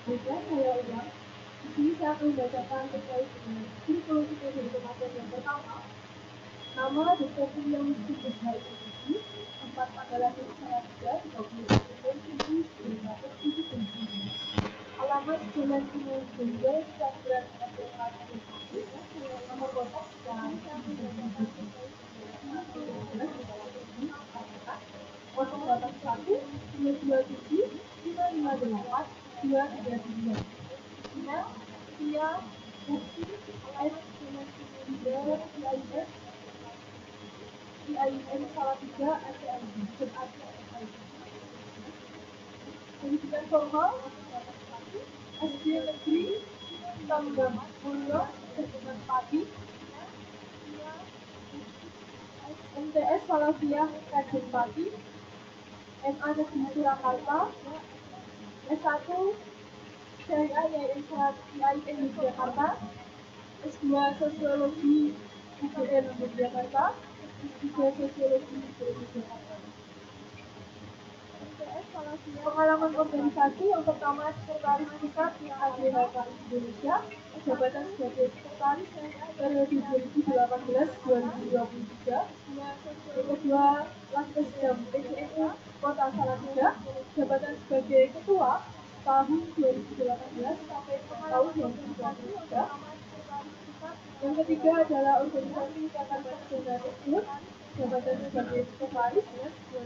Baiklah, saya ulang. Di sini saya akan membacakan terkait dengan kurikulum studi kematian yang pertama. Nama Dr. William Stephen Institusi, tempat tanggal lahir Salatiga 30 September 1979. Alamat Jalan Timur Jengkel, Cakran, SMA 31, nomor kontak dan kontak 81 227 558 239. Email via PIN Salatiga pendidikan formal SD Negeri Tanggam Mulyo Sedekat Padi MTS Salafiyah Kajen Pati MA Negeri Surakarta S1 Syariah YIN Yogyakarta S2 Sosiologi UGM Yogyakarta S3 Sosiologi UGM Yogyakarta. Pengalaman organisasi yang pertama Sekretaris Pusat ADHK Indonesia, jabatan sebagai Sekretaris periode 2018-2023. Yang kedua, Laskesdam PCNU Kota Salatiga, jabatan sebagai Ketua tahun 2018 sampai tahun 2023. Yang ketiga adalah organisasi Ikatan Sarjana Tekstil, jabatan sebagai sekretaris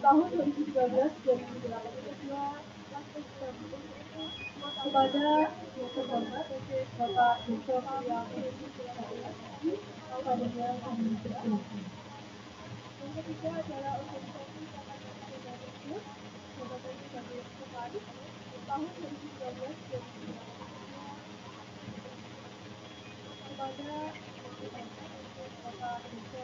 tahun 2013-2018. Kepada yang terhormat Bapak Dr. William kepadanya kami persilakan. Yang ketiga adalah organisasi Ikatan Sarjana Tekstil, jabatan sebagai sekretaris tahun 2013-2018. Kepada Bapak Dr.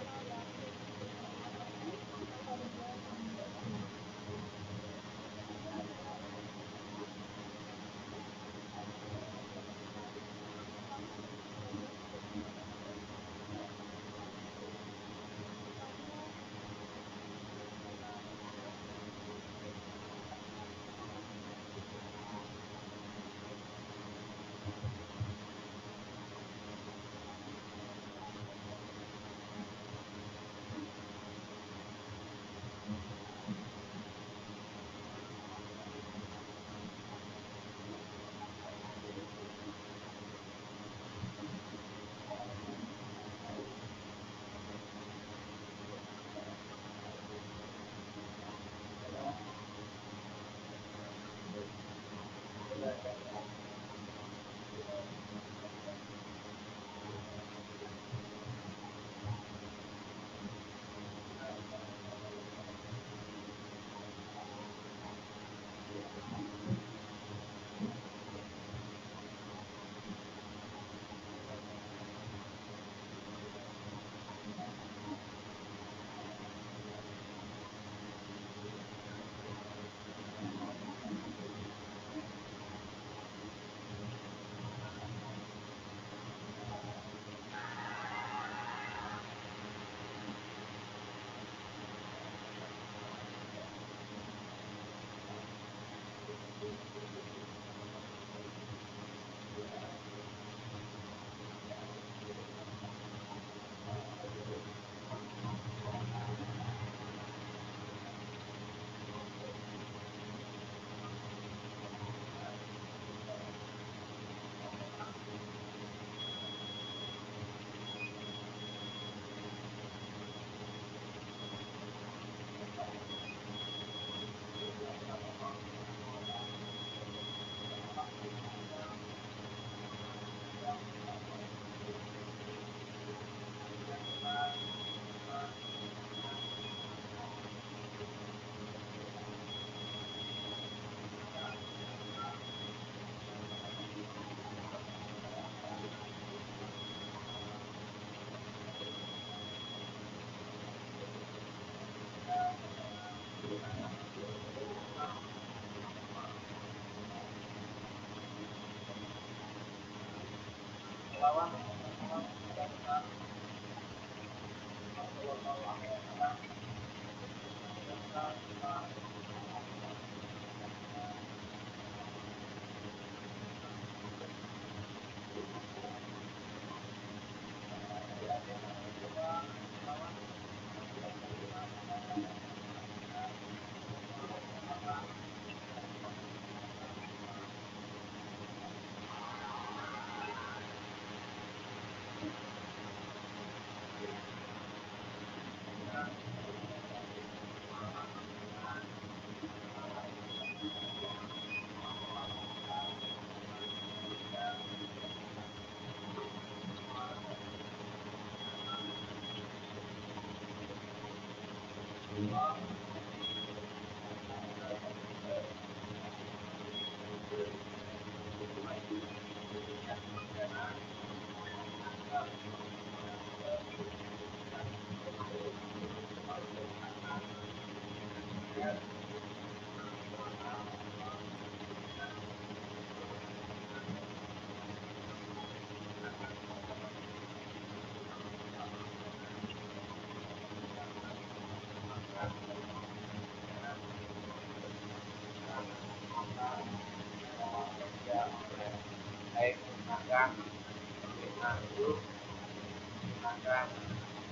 menggunakan grup, menggunakan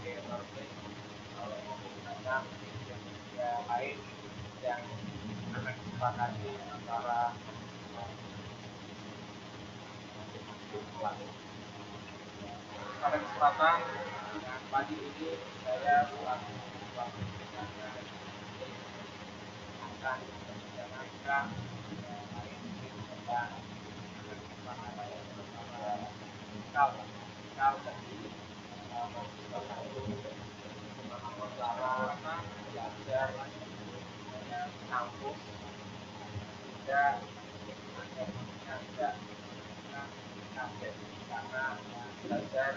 e-learning, kalau menggunakan media lain yang akan disepakati antara masing-masing kelas. Pada kesempatan pagi ini saya selaku wakil pimpinan akan menjalankan lain tentang kesepakatan antara kalau tadi mahasiswa cara belajar kampus tidak kaget karena belajar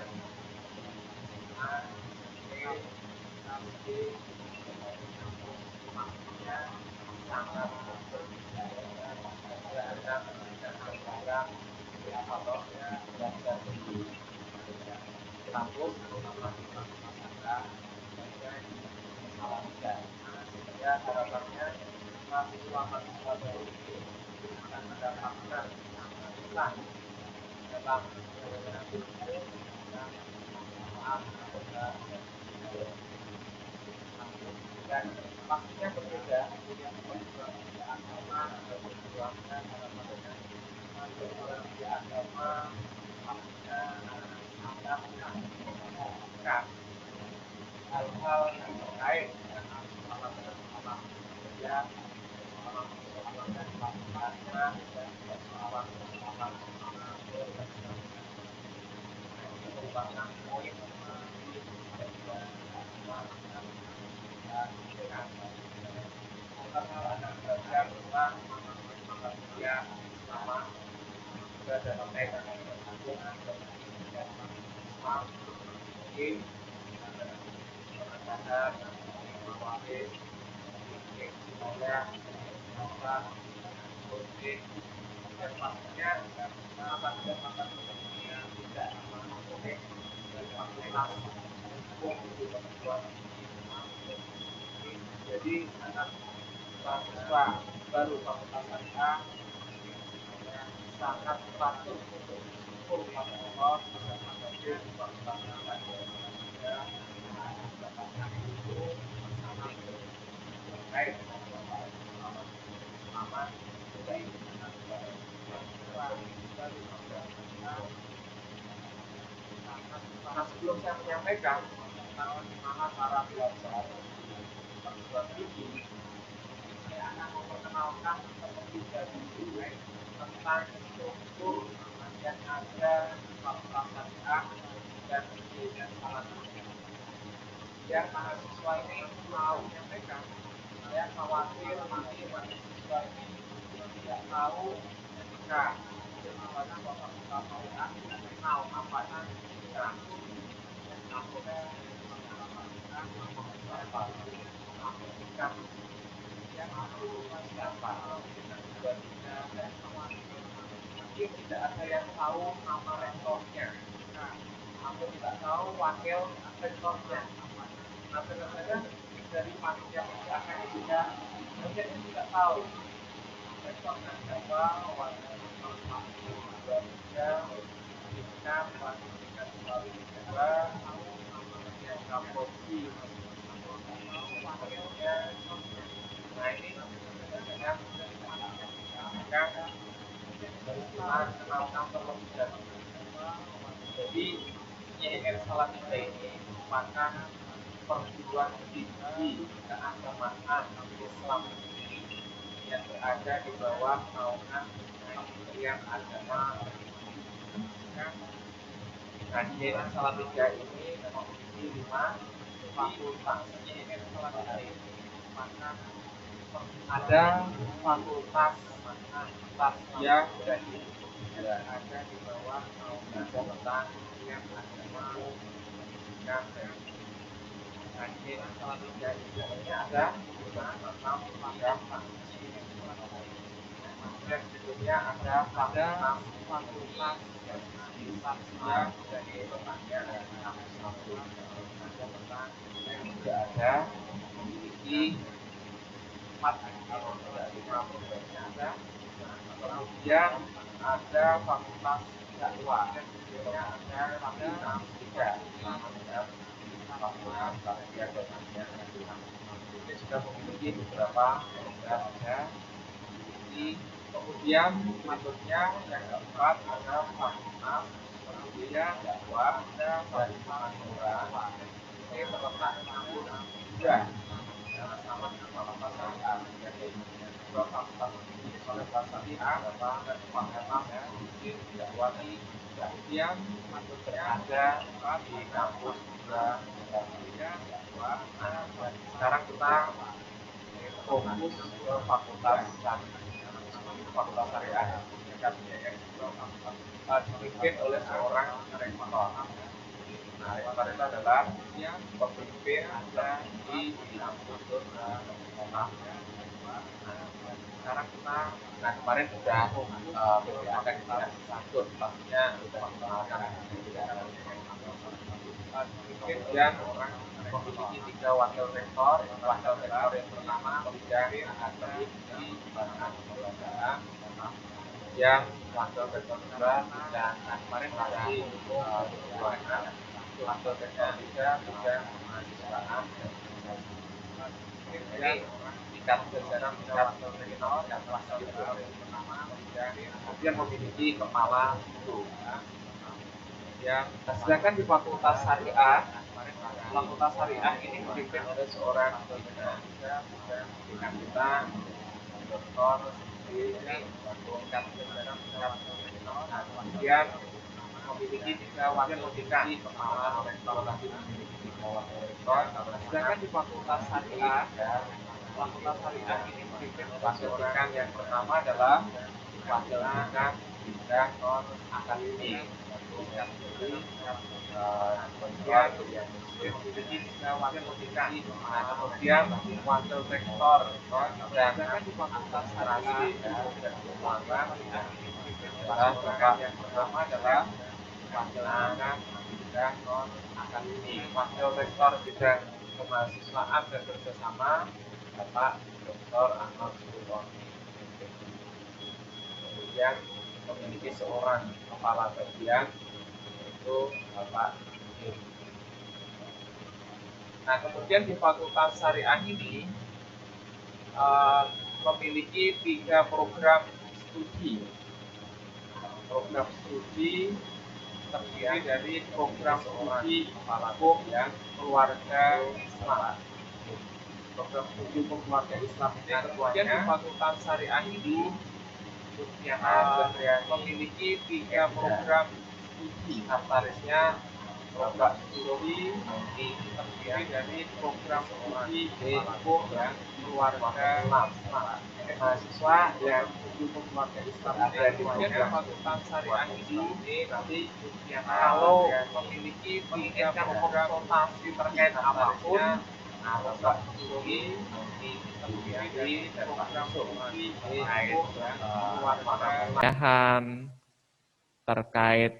SD maksudnya sangat belajar dan belajar atau belajar di kampus ya harapannya mahasiswa baru ini akan mendapatkan kesan dalam dan pastinya berbeda agama perjuangan agama hal-hal terkait dengan ya jadi mahasiswa baru fakultas A sangat patut untuk bersyukur kepada Allah sebagai fakultas baik nah sebelum saya menyampaikan tentang bagaimana cara belajar perguruan tinggi, saya akan memperkenalkan terlebih dahulu tentang struktur yang ada di fakultas syariah dan di salah biar mahasiswa ini mau menyampaikan. Saya khawatir nanti mahasiswa ini tidak tahu ketika pada fakultas syariah tidak tahu apa kita mungkin tidak ada yang tahu nama rektornya, aku tidak tahu wakil rektornya. Nah, kadang-kadang dari panitia persiapan juga mungkin tidak tahu rektornya siapa, wakil rektornya kita melakukan melalui negara yang kaposi wakilnya. Nah ini dengan kenalkan terlebih dahulu. Jadi IAIN Salatiga ini merupakan perguruan tinggi keagamaan Islam yang berada di bawah naungan Kementerian Agama. Nah, IAIN Salatiga ini memiliki 5 fakultas. IAIN Salatiga ini merupakan ada fakultas tasbiyah dan juga ada di bawah naungan tentang yang agama dan IAIN Salatiga ini ada 6 dan sebelumnya ada fakultas tasbiyah dari pertanian dan juga ada memiliki 4 kemudian ada fakultas dakwah dan ada enam tiga fakultas sarjana dan sarjana. Ini sudah memiliki beberapa program ada. Kemudian berikutnya yang keempat ada fakultas kemudian dakwah dan Madura. Ini terletak di tahun 3 sama dengan fakultas syariah. Jadi dua fakultas ini oleh syariah dan fakultas yang didakwati. Kemudian berada di kampus juga dakwah. Nah, sekarang kita fokus ke fakultas fakultas syariah dipimpin oleh seorang rektor. Nah, rektor itu adalah yang pemimpin di kampus sekarang kita kemarin sudah akan satu pastinya sudah mengenalkan dan orang memiliki 3 wakil rektor. Wakil rektor yang pertama bidang akademik di bagian kelembagaan, yang wakil rektor kedua bidang kemarin masih keluarga, wakil rektor ketiga bidang kemahasiswaan. Ini tingkat jajaran tingkat rektor yang wakil rektor yang pertama bidang kemudian memiliki kepala itu. Yang sedangkan di fakultas syariah ini dipimpin oleh seorang dosen dengan kita doktor ini tingkat jajaran kemudian memiliki 3 wakil kepala rektor lagi memiliki 3 wakil rektor. Sedangkan di fakultas syariah ini dipimpin oleh seorang yang pertama adalah wakil dekan bidang non akademik. Kemudian memiliki 3 wakil dekan, kemudian wakil rektor dan di fakultas syariah dan keuangan adalah yang pertama adalah wakil dekan bidang non akademik, wakil rektor bidang kemahasiswaan dan kerjasama Bapak Dr. Ahmad Sultoni. Kemudian memiliki seorang kepala bagian yaitu Bapak Im. Nah, kemudian di fakultas syariah ini memiliki 3 program studi. Program studi terdiri dari program studi hukum keluarga Islam. Program studi hukum keluarga Islam ini kemudian di fakultas syariah ini memiliki 3 program studi. Daftarisnya program studi terdiri dari program studi hukum keluarga Islam. Mahasiswa yang hukum keluarga Islam kemudian di fakultas syariah ini nanti kalau memiliki 3 program konsultasi terkait apapun program studi terdiri dari program studi terkait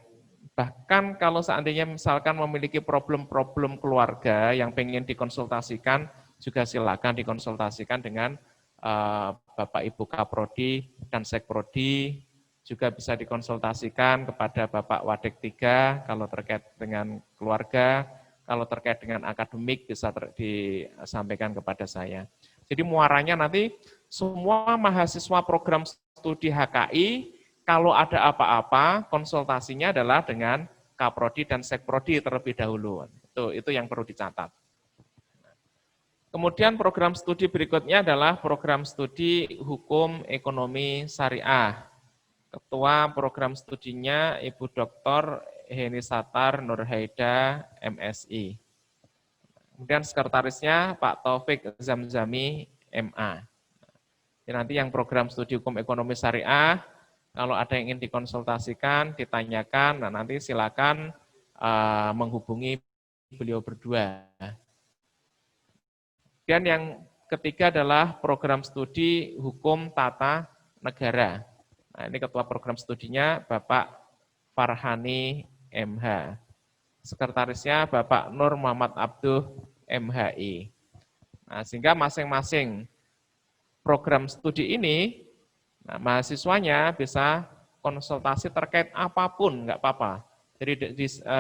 bahkan kalau seandainya misalkan memiliki problem-problem keluarga yang pengen dikonsultasikan juga silakan dikonsultasikan dengan Bapak Ibu Kaprodi dan Sekprodi, juga bisa dikonsultasikan kepada Bapak Wadek 3 kalau terkait dengan keluarga, kalau terkait dengan akademik bisa disampaikan kepada saya. Jadi muaranya nanti semua mahasiswa program studi HKI kalau ada apa-apa konsultasinya adalah dengan Kaprodi dan Sekprodi terlebih dahulu. Itu yang perlu dicatat. Kemudian program studi berikutnya adalah program studi hukum ekonomi syariah. Ketua program studinya Ibu Dr. Heni Satar Nurhaida, MSI. Kemudian sekretarisnya Pak Taufik Zamzami, MA. Jadi nanti yang program studi hukum ekonomi syariah, kalau ada yang ingin dikonsultasikan, ditanyakan, nah nanti silakan menghubungi beliau berdua. Dan yang ketiga adalah program studi hukum tata negara. Nah, ini ketua program studinya Bapak Farhani MH. Sekretarisnya Bapak Nur Muhammad Abduh MHI. Nah, sehingga masing-masing program studi ini, nah, mahasiswanya bisa konsultasi terkait apapun, nggak apa-apa. Jadi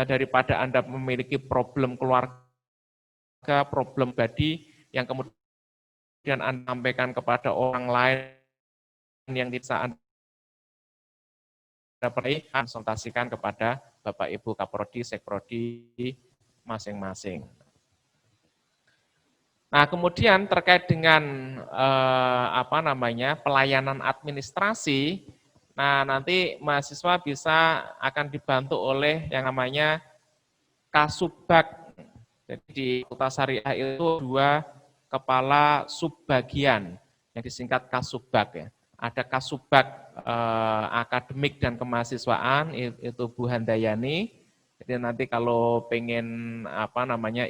daripada Anda memiliki problem keluarga, problem pribadi yang kemudian Anda sampaikan kepada orang lain yang bisa Anda percaya, konsultasikan kepada Bapak Ibu Kaprodi, Sekprodi masing-masing. Nah, kemudian terkait dengan pelayanan administrasi, nah nanti mahasiswa akan dibantu oleh yang namanya Kasubag. Jadi di Fakultas Syariah itu 2 kepala subbagian yang disingkat Kasubag ya. Ada Kasubag akademik dan kemahasiswaan itu Bu Handayani. Jadi nanti kalau pengen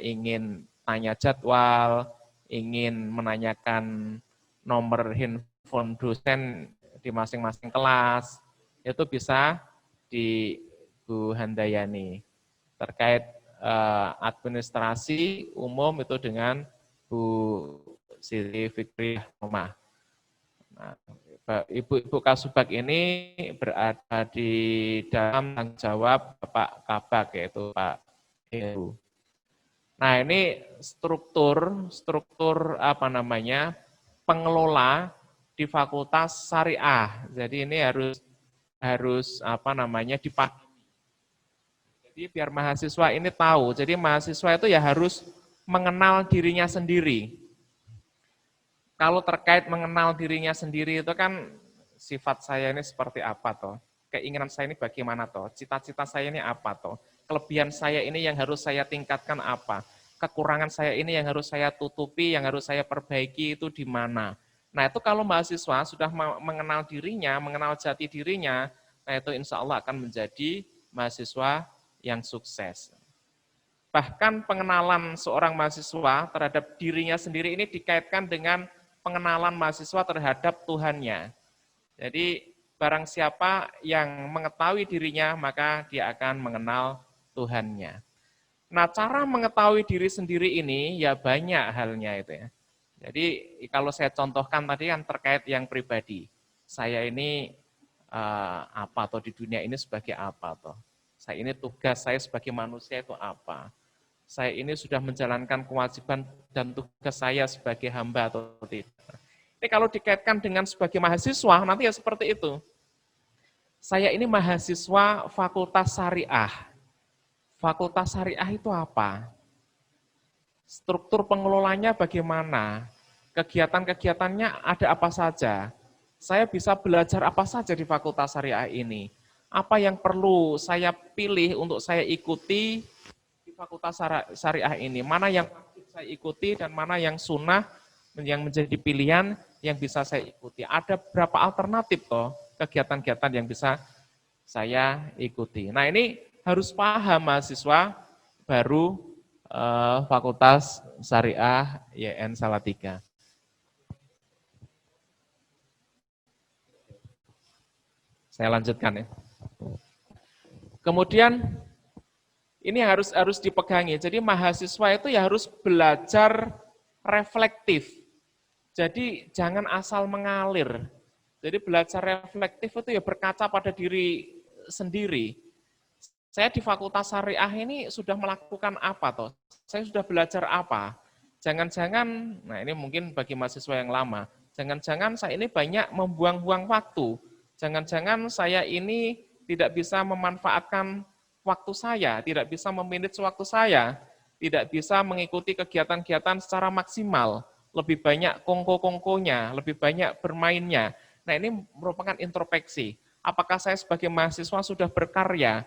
ingin tanya jadwal, ingin menanyakan nomor handphone dosen di masing-masing kelas, itu bisa di Bu Handayani. Terkait administrasi umum itu dengan Bu Siti Fikri Rumah. Nah, Ibu Kasubag ini berada di dalam tanggung jawab Bapak Kabag, yaitu Pak Heru. Nah, ini struktur pengelola di Fakultas Syariah. Jadi ini harus dipahami. Jadi biar mahasiswa ini tahu. Jadi mahasiswa itu ya harus mengenal dirinya sendiri. Kalau terkait mengenal dirinya sendiri itu kan sifat saya ini seperti apa toh? Keinginan saya ini bagaimana toh? Cita-cita saya ini apa toh? Kelebihan saya ini yang harus saya tingkatkan apa? Kekurangan saya ini yang harus saya tutupi, yang harus saya perbaiki itu di mana? Nah itu kalau mahasiswa sudah mengenal dirinya, mengenal jati dirinya, nah itu insya Allah akan menjadi mahasiswa yang sukses. Bahkan pengenalan seorang mahasiswa terhadap dirinya sendiri ini dikaitkan dengan pengenalan mahasiswa terhadap Tuhannya. Jadi barang siapa yang mengetahui dirinya, maka dia akan mengenal Tuhannya. Nah, cara mengetahui diri sendiri ini ya banyak halnya itu ya. Jadi kalau saya contohkan tadi kan terkait yang pribadi. Saya ini apa atau di dunia ini sebagai apa toh? Saya ini tugas saya sebagai manusia itu apa? Saya ini sudah menjalankan kewajiban dan tugas saya sebagai hamba atau tidak. Ini kalau dikaitkan dengan sebagai mahasiswa, nanti ya seperti itu. Saya ini mahasiswa Fakultas Syariah. Fakultas Syariah itu apa? Struktur pengelolanya bagaimana? Kegiatan-kegiatannya ada apa saja? Saya bisa belajar apa saja di Fakultas Syariah ini? Apa yang perlu saya pilih untuk saya ikuti Fakultas Syariah ini, mana yang wajib saya ikuti dan mana yang sunnah yang menjadi pilihan yang bisa saya ikuti. Ada berapa alternatif toh kegiatan-kegiatan yang bisa saya ikuti. Nah ini harus paham mahasiswa baru Fakultas Syariah YN Salatiga. Saya lanjutkan ya. Kemudian ini harus dipegangi. Jadi mahasiswa itu ya harus belajar reflektif. Jadi jangan asal mengalir. Jadi belajar reflektif itu ya berkaca pada diri sendiri. Saya di Fakultas Syariah ini sudah melakukan apa toh? Saya sudah belajar apa? Jangan-jangan, nah ini mungkin bagi mahasiswa yang lama, jangan-jangan saya ini banyak membuang-buang waktu. Jangan-jangan saya ini tidak bisa memanfaatkan waktu saya, tidak bisa memanage waktu saya, tidak bisa mengikuti kegiatan-kegiatan secara maksimal, lebih banyak kongko-kongkonya, lebih banyak bermainnya. Nah ini merupakan introspeksi. Apakah saya sebagai mahasiswa sudah berkarya?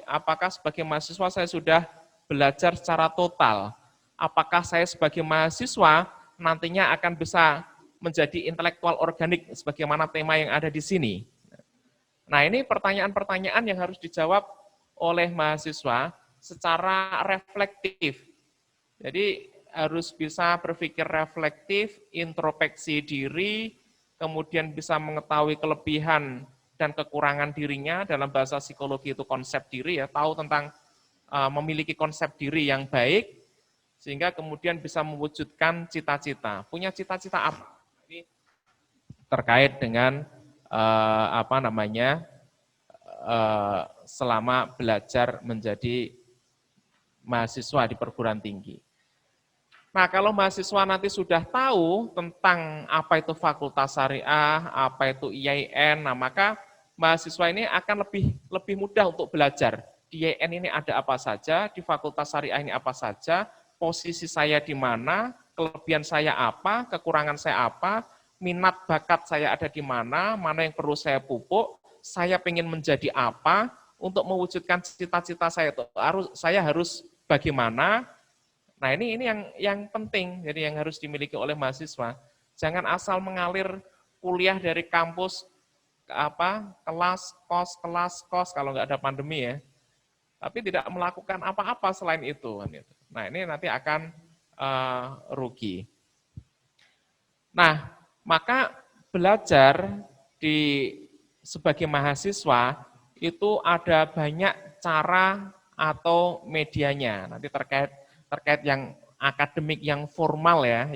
Apakah sebagai mahasiswa saya sudah belajar secara total? Apakah saya sebagai mahasiswa nantinya akan bisa menjadi intelektual organik sebagaimana tema yang ada di sini? Nah ini pertanyaan-pertanyaan yang harus dijawab oleh mahasiswa secara reflektif. Jadi harus bisa berpikir reflektif, introspeksi diri, kemudian bisa mengetahui kelebihan dan kekurangan dirinya. Dalam bahasa psikologi itu konsep diri ya, tahu tentang memiliki konsep diri yang baik, sehingga kemudian bisa mewujudkan cita-cita. Punya cita-cita apa? Ini terkait dengan selama belajar menjadi mahasiswa di perguruan tinggi. Nah, kalau mahasiswa nanti sudah tahu tentang apa itu fakultas syariah, apa itu IAIN, nah maka mahasiswa ini akan lebih mudah untuk belajar. Di IAIN ini ada apa saja, di fakultas syariah ini apa saja, posisi saya di mana, kelebihan saya apa, kekurangan saya apa, minat bakat saya ada di mana yang perlu saya pupuk, saya ingin menjadi apa, untuk mewujudkan cita-cita saya harus bagaimana. Nah ini yang penting, jadi yang harus dimiliki oleh mahasiswa. Jangan asal mengalir kuliah dari kampus kelas kos kalau nggak ada pandemi ya, tapi tidak melakukan apa-apa selain itu. Nah ini nanti akan rugi. Nah maka belajar sebagai mahasiswa itu ada banyak cara atau medianya. Nanti terkait yang akademik yang formal ya,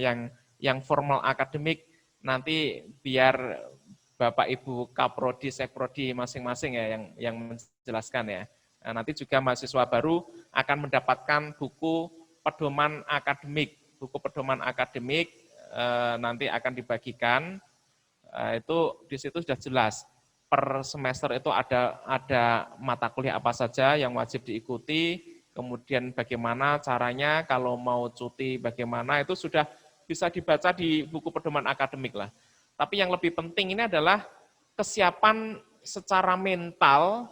yang formal akademik nanti biar Bapak Ibu Kaprodi, Sekprodi masing-masing ya yang menjelaskan ya. Nah, nanti juga mahasiswa baru akan mendapatkan buku pedoman akademik. Buku pedoman akademik nanti akan dibagikan. Itu di situ sudah jelas. Per semester itu ada mata kuliah apa saja yang wajib diikuti, kemudian bagaimana caranya kalau mau cuti bagaimana, itu sudah bisa dibaca di buku pedoman akademik lah. Tapi yang lebih penting ini adalah kesiapan secara mental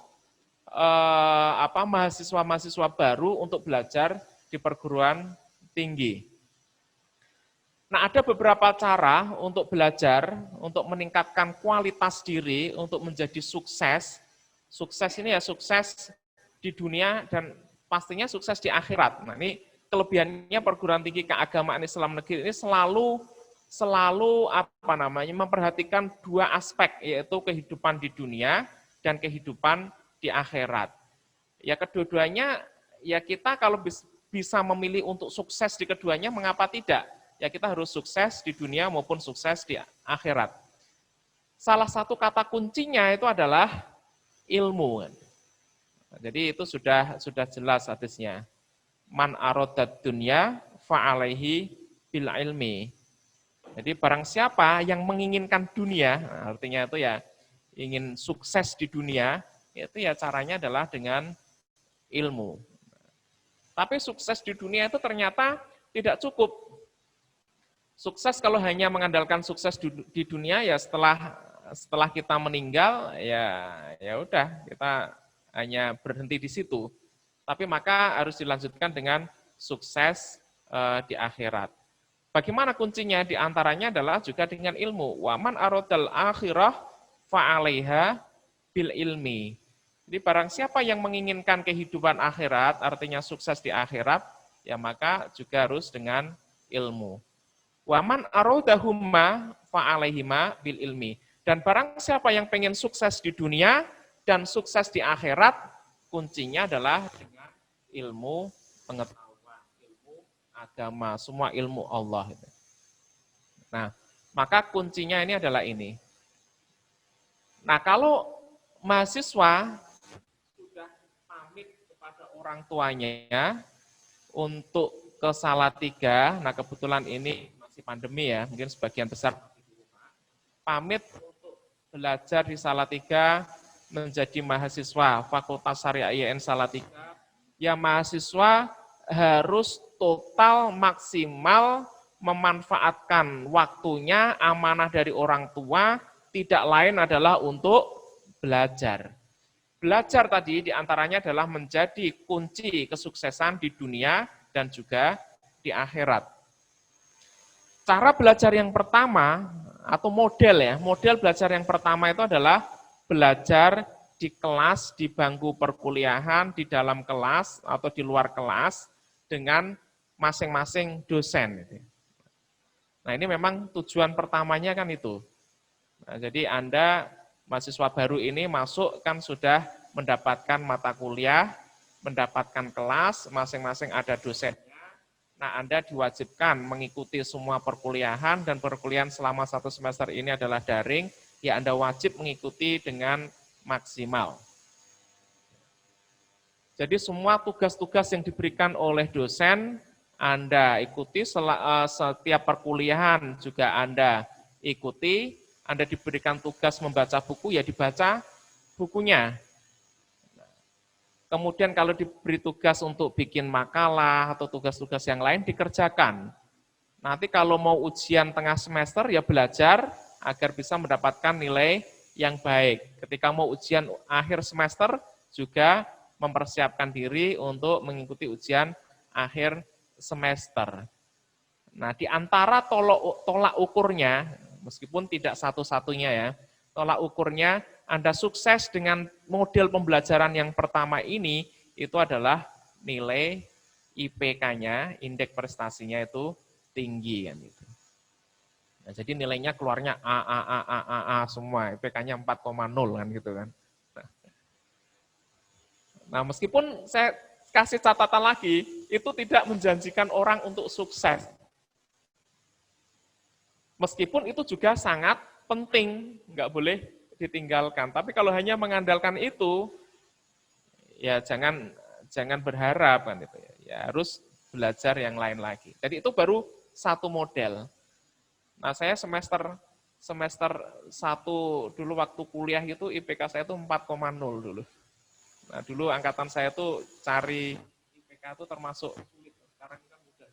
mahasiswa-mahasiswa baru untuk belajar di perguruan tinggi. Nah, ada beberapa cara untuk belajar, untuk meningkatkan kualitas diri, untuk menjadi sukses. Sukses ini ya sukses di dunia dan pastinya sukses di akhirat. Nah, ini kelebihannya perguruan tinggi keagamaan Islam negeri ini selalu memperhatikan dua aspek, yaitu kehidupan di dunia dan kehidupan di akhirat. Ya kedua-duanya, ya kita kalau bisa memilih untuk sukses di keduanya, mengapa tidak? Ya kita harus sukses di dunia maupun sukses di akhirat. Salah satu kata kuncinya itu adalah ilmu. Jadi itu sudah jelas hadisnya. Man aradad dunya fa'alaihi bil ilmi. Jadi barang siapa yang menginginkan dunia, artinya itu ya ingin sukses di dunia, itu ya caranya adalah dengan ilmu. Tapi sukses di dunia itu ternyata tidak cukup. Sukses kalau hanya mengandalkan sukses di dunia ya setelah kita meninggal ya udah kita hanya berhenti di situ. Tapi maka harus dilanjutkan dengan sukses di akhirat. Bagaimana kuncinya? Di antaranya adalah juga dengan ilmu. Wa man aradal akhirah fa'alaiha bil ilmi. Jadi barang siapa yang menginginkan kehidupan akhirat, artinya sukses di akhirat, ya maka juga harus dengan ilmu. Wa man aradahumma fa'alaihima bil ilmi. Dan barang siapa yang pengen sukses di dunia dan sukses di akhirat, kuncinya adalah dengan ilmu pengetahuan, ilmu agama, semua ilmu Allah. Nah, maka kuncinya ini adalah ini. Nah, kalau mahasiswa sudah pamit kepada orang tuanya untuk ke Salatiga, nah kebetulan ini masih pandemi ya, mungkin sebagian besar di rumah, pamit untuk belajar di Salatiga menjadi mahasiswa Fakultas Syariah IAIN Salatiga, ya mahasiswa harus total maksimal memanfaatkan waktunya, amanah dari orang tua, tidak lain adalah untuk belajar. Belajar tadi diantaranya adalah menjadi kunci kesuksesan di dunia dan juga di akhirat. Cara belajar yang pertama atau model belajar yang pertama itu adalah belajar di kelas, di bangku perkuliahan, di dalam kelas atau di luar kelas dengan masing-masing dosen. Nah ini memang tujuan pertamanya kan itu. Nah, jadi Anda mahasiswa baru ini masuk kan sudah mendapatkan mata kuliah, mendapatkan kelas, masing-masing ada dosennya. Nah, Anda diwajibkan mengikuti semua perkuliahan dan perkuliahan selama 1 semester ini adalah daring, ya Anda wajib mengikuti dengan maksimal. Jadi semua tugas-tugas yang diberikan oleh dosen, Anda ikuti setiap perkuliahan juga Anda ikuti, Anda diberikan tugas membaca buku, ya dibaca bukunya. Kemudian kalau diberi tugas untuk bikin makalah atau tugas-tugas yang lain dikerjakan. Nanti kalau mau ujian tengah semester ya belajar agar bisa mendapatkan nilai yang baik. Ketika mau ujian akhir semester juga mempersiapkan diri untuk mengikuti ujian akhir semester. Nah, di antara tolak ukurnya, meskipun tidak satu-satunya ya, tolak ukurnya Anda sukses dengan model pembelajaran yang pertama ini, itu adalah nilai IPK-nya, indeks prestasinya itu tinggi kan itu. Nah, jadi nilainya keluarnya A semua, IPK-nya 4,0 kan gitu kan. Nah, meskipun saya kasih catatan lagi, itu tidak menjanjikan orang untuk sukses. Meskipun itu juga sangat penting, nggak boleh ditinggalkan. Tapi kalau hanya mengandalkan itu, ya jangan berharap kan itu ya. Ya harus belajar yang lain lagi. Jadi itu baru satu model. Nah, saya semester 1 dulu waktu kuliah itu IPK saya itu 4,0 dulu. Nah, dulu angkatan saya tuh cari IPK itu termasuk sulit. Sekarang kan mudah.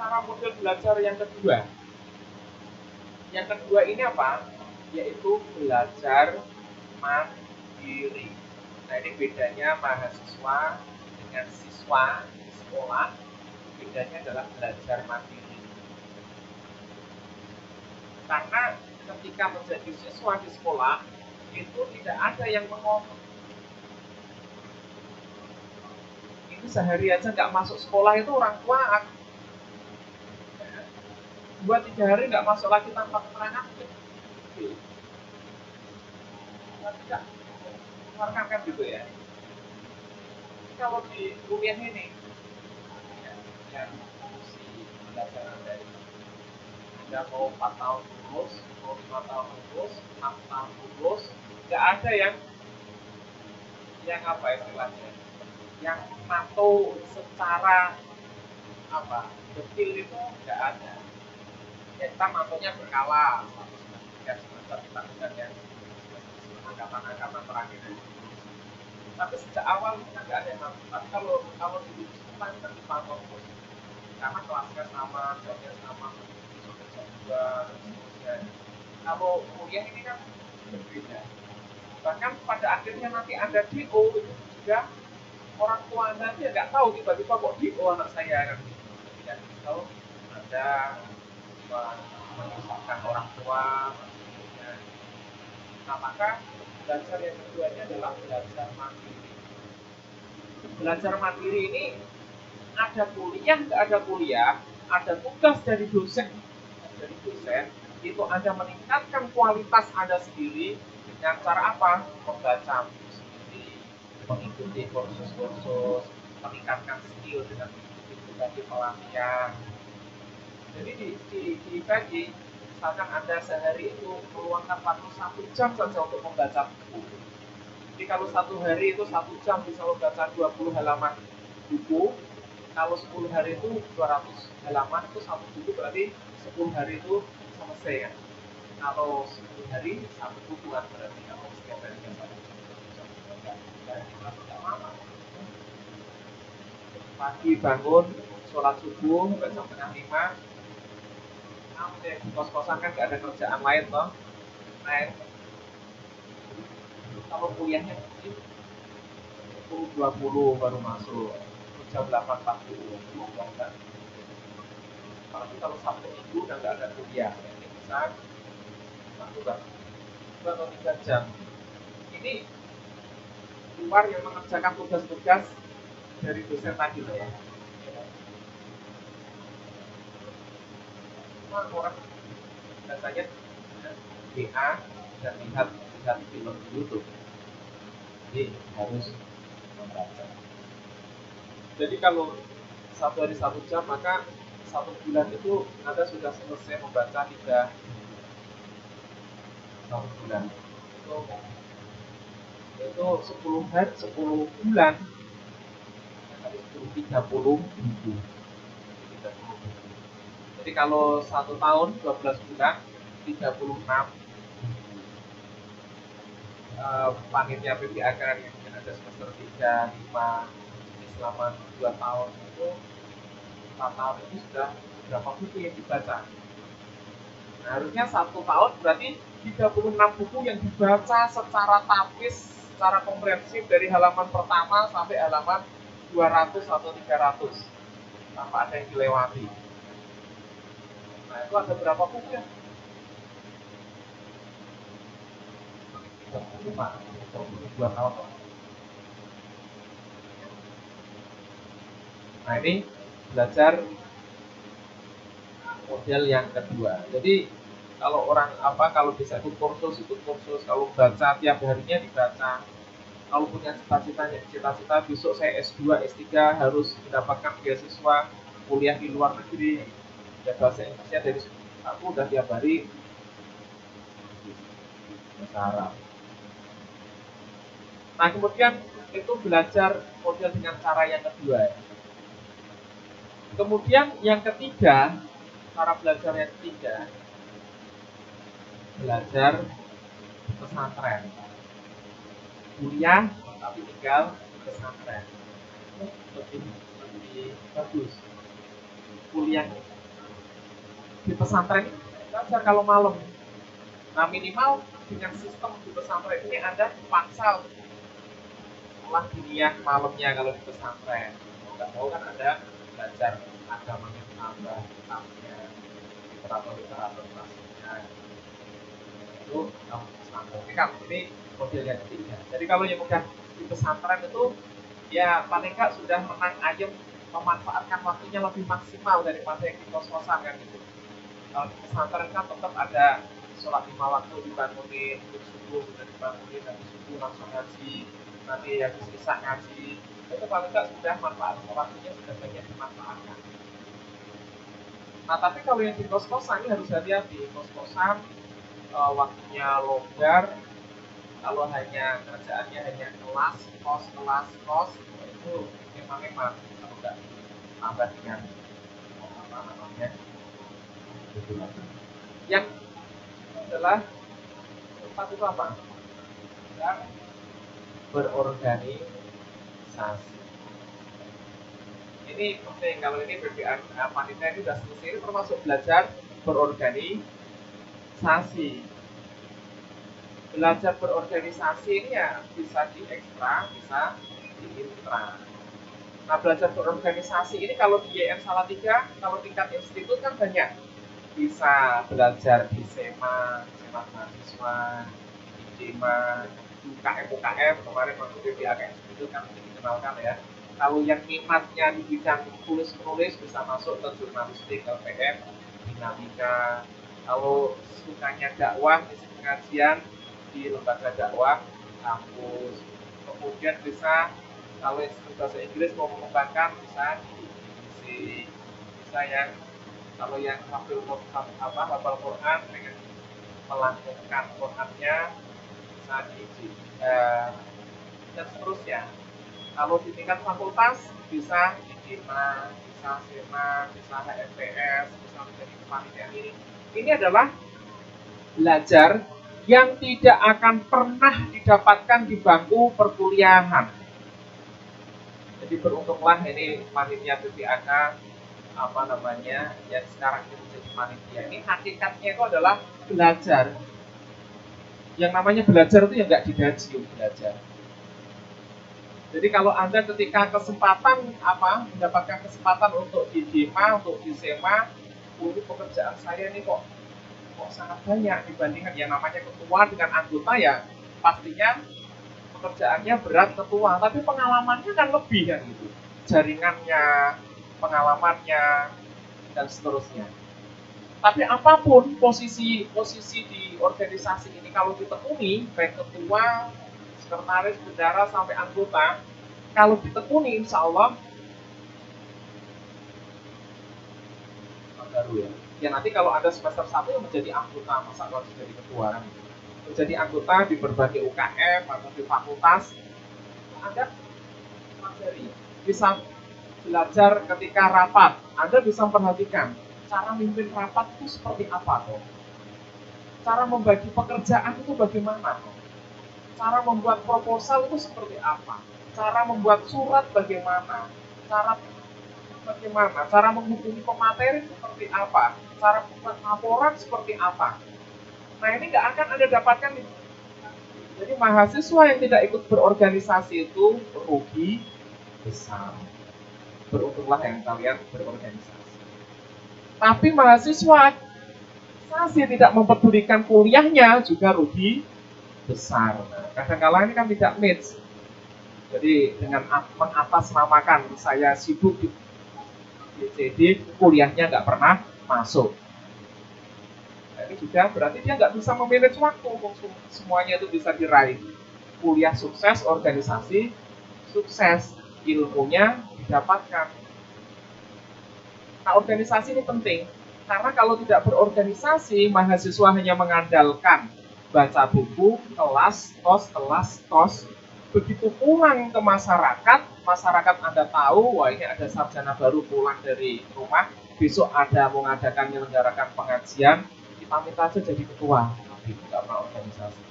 Cara model belajar yang kedua. Yang kedua ini apa? Yaitu belajar mandiri. Nah, ini bedanya mahasiswa dengan siswa di sekolah. Bedanya adalah belajar mandiri. Karena ketika menjadi siswa di sekolah, itu tidak ada yang mengontrol. Ini sehari aja nggak masuk sekolah itu orang tua 2-3 hari nggak masuk lagi tanpa keterangan, tidak keluarkan kan gitu ya. Kalau di kuliah ini, yang fungsi belajar Anda ini, Anda mau 4 tahun lulus, mau 5 tahun lulus, 6 tahun lulus, nggak ada yang apa istilahnya, yang tato secara apa detil itu nggak ada. Ya, kita matonya berkala, 1 semester kita bukan yang angkatan terakhir. Tapi sejak awal kita nggak ada yang mampu. Tapi kalau di sekolah kita dipantau terus. Karena kelasnya sama, jamnya sama, besok kerja juga, dan seterusnya. Kalau kuliah ini kan berbeda. Bahkan pada akhirnya nanti Anda DO itu juga orang tua Anda dia nggak tahu tiba-tiba kok DO anak saya kan. Tidak tahu ada menyusahkan orang tua. Nah, maka belajar yang keduanya adalah belajar mandiri. Belajar mandiri ini ada kuliah, nggak ada kuliah, ada tugas dari dosen, itu Anda meningkatkan kualitas Anda sendiri dengan cara apa? Membaca buku sendiri, mengikuti kursus-kursus, meningkatkan skill dengan mengikuti berbagai pelatihan. Jadi dibagi, misalkan Anda sehari itu meluangkan waktu 1 jam saja untuk membaca buku. Jadi kalau 1 hari itu 1 jam bisa membaca 20 halaman buku, kalau 10 hari itu 200 halaman, itu 1 buku berarti 10 hari itu selesai ya. Kalau 10 hari 1 buku kan berarti kalau setiap hari kan 1 jam. Pagi bangun, sholat subuh, sampai jam setengah 5. Kos-kosan kan gak ada kerjaan lain toh. Nah, kalau kuliahnya 10.20 baru masuk, jam 8.40 kan. Apalagi kalau Sabtu Minggu udah nggak ada kuliah, ini bisa 2 atau 3 jam. Ini luar yang mengerjakan tugas-tugas dari dosen tadi ya. semua orang biasanya WA dan lihat film di YouTube. Jadi harus membaca. Jadi kalau 1 hari 1 jam, maka 1 bulan itu Anda sudah selesai membaca 1 bulan. Itu 10 hari 10 bulan. Kali 10 30.000. Jadi kalau 1 tahun 12 bulan 36. Panitia PPAK yang mungkin ada semester 3, 5, ini selama 2 tahun itu 4 tahun itu sudah berapa buku yang dibaca. Nah, harusnya 1 tahun berarti 36 buku yang dibaca secara tapis, secara komprehensif dari halaman pertama sampai halaman 200 atau 300 tanpa ada yang dilewati. Nah, itu ada berapa buku ya? 2 tahun. Nah, ini belajar model yang kedua. Jadi kalau kalau bisa ikut kursus, kalau baca tiap harinya dibaca. Kalau punya cita-cita besok saya S2, S3 harus mendapatkan beasiswa kuliah di luar negeri. Ya bahasa Inggrisnya dari aku udah tiap hari bahasa Arab. Nah, kemudian itu belajar model dengan cara yang kedua. Kemudian yang ketiga, cara belajar yang ketiga, belajar pesantren. Kuliah tapi tinggal pesantren. Lebih bagus. Kuliah di pesantren belajar kalau malam. Nah, minimal dengan sistem di pesantren ini Anda dipaksa sekolah diniah malamnya kalau di pesantren. Mau nggak mau kan Anda belajar agamanya tambah kitabnya, literatur klasiknya. Itu kamu pesantren. Ini model yang ketiga. Jadi kalau yang udah di pesantren itu ya paling nggak sudah menang ayam, memanfaatkan waktunya lebih maksimal daripada yang di kos-kosan kan gitu. Kalau di pesantren kan tetap ada sholat 5 waktu dibangunin, untuk subuh sudah dibangunin, habis subuh langsung ngaji, nanti habis isya ngaji. Itu paling nggak sudah manfaat waktunya sudah banyak dimanfaatkan. Nah, tapi kalau yang di kos-kosan ini harus hati-hati. Kos-kosan waktunya longgar. Kalau hanya kerjaannya hanya kelas kos itu memang kalau nggak tambah dengan apa namanya yang adalah tempat itu apa? Yang berorganisasi. Ini penting, kalau ini BPA panitia ini sudah selesai, ini termasuk belajar berorganisasi. Belajar berorganisasi ini ya bisa di ekstra, bisa di intra. Nah, belajar berorganisasi ini kalau di YN Salatiga, kalau tingkat institut kan banyak. Bisa belajar di SEMA mahasiswa, di DEMA, UKM kemarin waktu BPAK itu kan dikenalkan ya. Kalau yang minatnya di bidang tulis-menulis bisa masuk ke jurnalistik, LPM, dinamika. Kalau sukanya dakwah, pengajian di lembaga dakwah, kampus. Kemudian bisa kalau bahasa Inggris mau mengembangkan bisa di bisa yang kalau yang hafal Quran dengan melanggengkan Qurannya bisa dan seterusnya. Kalau di tingkat fakultas bisa di DIMA, bisa SEMA, bisa HMPS, bisa menjadi panitia ini. Ini adalah belajar yang tidak akan pernah didapatkan di bangku perkuliahan. Jadi beruntunglah ini panitia BPAK yang sekarang ini menjadi panitia. Ini hakikatnya itu adalah belajar. Yang namanya belajar itu ya nggak digaji belajar. Jadi kalau Anda ketika mendapatkan kesempatan untuk di DIMA, untuk di SEMA, pekerjaan saya ini kok sangat banyak dibandingkan yang namanya ketua dengan anggota ya pastinya pekerjaannya berat ketua, tapi pengalamannya kan lebih kan gitu. Jaringannya, pengalamannya dan seterusnya. Tapi apapun posisi di organisasi ini kalau ditekuni, baik ketua, sekretaris, bendara sampai anggota, kalau ditekuni insya Allah baru ya. Ya nanti kalau ada semester 1 yang menjadi anggota, masa harus jadi ketua kan? Menjadi anggota di berbagai UKM atau di fakultas, Anda materi bisa belajar ketika rapat. Anda bisa memperhatikan cara memimpin rapat itu seperti apa tuh. Cara membagi pekerjaan itu bagaimana tuh. Cara membuat proposal itu seperti apa. Cara membuat surat bagaimana. Cara menghubungi pemateri seperti apa. Cara membuat laporan seperti apa. Nah ini nggak akan Anda dapatkan. Jadi mahasiswa yang tidak ikut berorganisasi itu rugi besar. Beruntunglah yang kalian berorganisasi. Tapi mahasiswa masih tidak mempedulikan kuliahnya juga rugi besar. Nah, kadang-kala ini kan tidak match. Jadi dengan mengatasnamakan saya sibuk di BCD, kuliahnya nggak pernah masuk. Nah, ini juga berarti dia nggak bisa memanage waktu. Semuanya itu bisa diraih. Kuliah sukses, organisasi sukses, ilmunya didapatkan. Nah, organisasi ini penting. Karena kalau tidak berorganisasi, mahasiswa hanya mengandalkan baca buku, kelas, tos. Begitu pulang ke masyarakat Anda tahu, wah ini ada sarjana baru pulang dari rumah, besok ada mengadakan menyelenggarakan pengajian, kita minta aja jadi ketua. Tapi nggak pernah organisasi.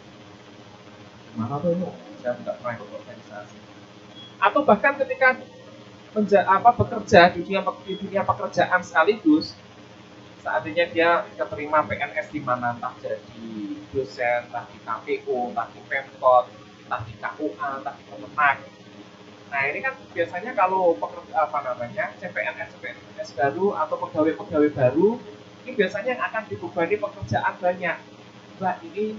Gimana tuh ini? Saya nggak pernah ikut organisasi. Atau bahkan ketika bekerja di dunia pekerjaan sekaligus, seandainya dia keterima PNS di mana, entah jadi dosen, entah di KPU, entah di Pemkot, entah di KUA, entah di Kemenak. Nah ini kan biasanya kalau CPNS baru atau pegawai baru, ini biasanya yang akan dibebani pekerjaan banyak. Mbak ini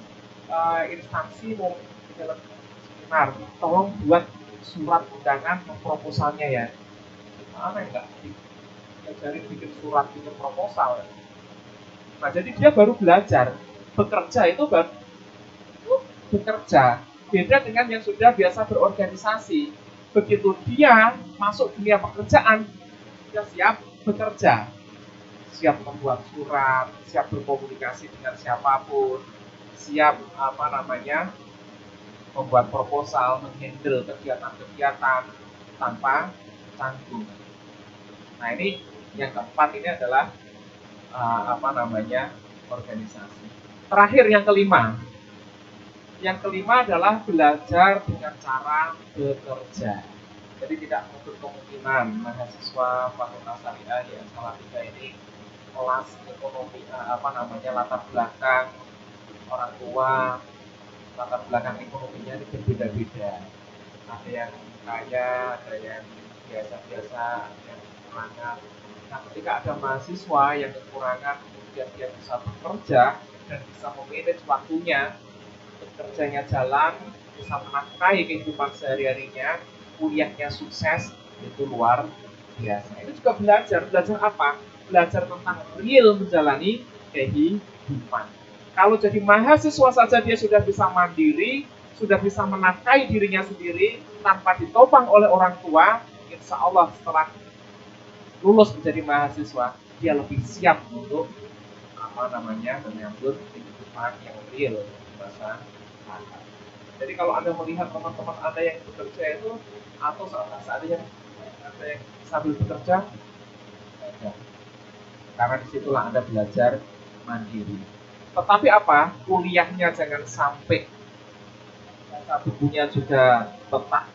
instansi mau dalam seminar, tolong buat surat undangan proposalnya ya. Mana enggak diajarin bikin surat, bikin proposal. Nah jadi dia baru belajar. Bekerja itu baru bekerja. Beda dengan yang sudah biasa berorganisasi. Begitu dia masuk dunia pekerjaan, dia siap bekerja. Siap membuat surat, siap berkomunikasi dengan siapapun, siap membuat proposal, menghandle kegiatan-kegiatan tanpa canggung. Nah ini yang keempat ini adalah organisasi. Terakhir yang kelima. Yang kelima adalah belajar dengan cara bekerja. Jadi tidak menutup kemungkinan mahasiswa Fakultas Syariah yang Salatiga ini kelas ekonomi latar belakang orang tua, latar belakang ekonominya ini berbeda-beda. Ada yang kaya, ada yang biasa-biasa, ada yang kekurangan. Nah, ketika ada mahasiswa yang kekurangan, kemudian dia bisa bekerja dan bisa memanage waktunya, bekerjanya jalan, bisa menafkahi kehidupan sehari-harinya, kuliahnya sukses, itu luar biasa. Itu juga belajar apa? Belajar tentang real menjalani kehidupan. Kalau jadi mahasiswa saja dia sudah bisa mandiri, sudah bisa menafkahi dirinya sendiri tanpa ditopang oleh orang tua, insya Allah setelah lulus menjadi mahasiswa, dia lebih siap untuk menyambut kehidupan yang real di masa depan. Jadi kalau Anda melihat teman-teman Anda yang bekerja itu, atau saat ada yang sambil bekerja, karena disitulah Anda belajar mandiri. Tetapi apa? Kuliahnya jangan sampai bukunya juga tetap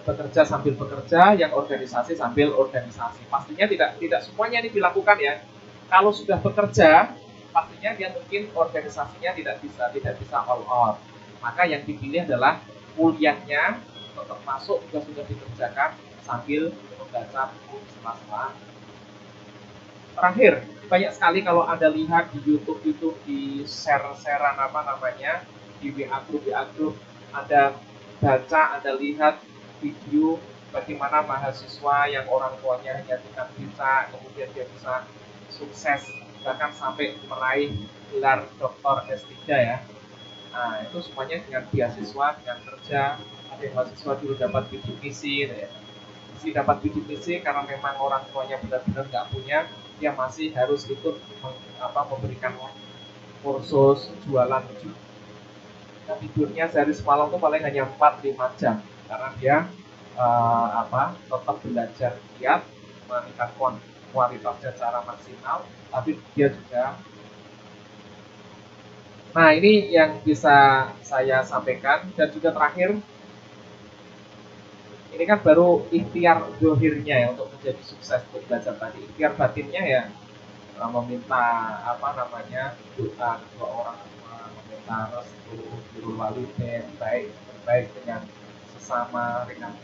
bekerja sambil bekerja, yang organisasi sambil organisasi. Pastinya tidak semuanya ini dilakukan ya. Kalau sudah bekerja, pastinya dia mungkin organisasinya tidak bisa all out. Maka yang dipilih adalah kuliahnya tetap masuk juga sudah dikerjakan sambil membaca buku di sela-sela. Terakhir, banyak sekali kalau Anda lihat di YouTube di share-sharean di WA group Anda baca, Anda lihat video bagaimana mahasiswa yang orang tuanya hanya tukang beca, kemudian dia bisa sukses bahkan sampai meraih gelar doktor S3 ya. Nah, itu semuanya dengan beasiswa, dengan kerja. Ada yang mahasiswa dulu dapat bidik misi, gitu ya. Si dapat bidik misi karena memang orang tuanya benar-benar nggak punya, dia masih harus ikut memberikan kursus jualan. Nah, tidurnya sehari semalam tuh paling hanya 4-5 jam karena dia tetap belajar giat, meningkatkan kualitasnya secara maksimal, tapi dia juga. Nah, ini yang bisa saya sampaikan. Dan juga terakhir, ini kan baru ikhtiar dohirnya ya untuk menjadi sukses untuk belajar tadi. Ikhtiar batinnya ya meminta doa kedua orang tua, meminta restu birrul walidain, baik dengan sesama, dengan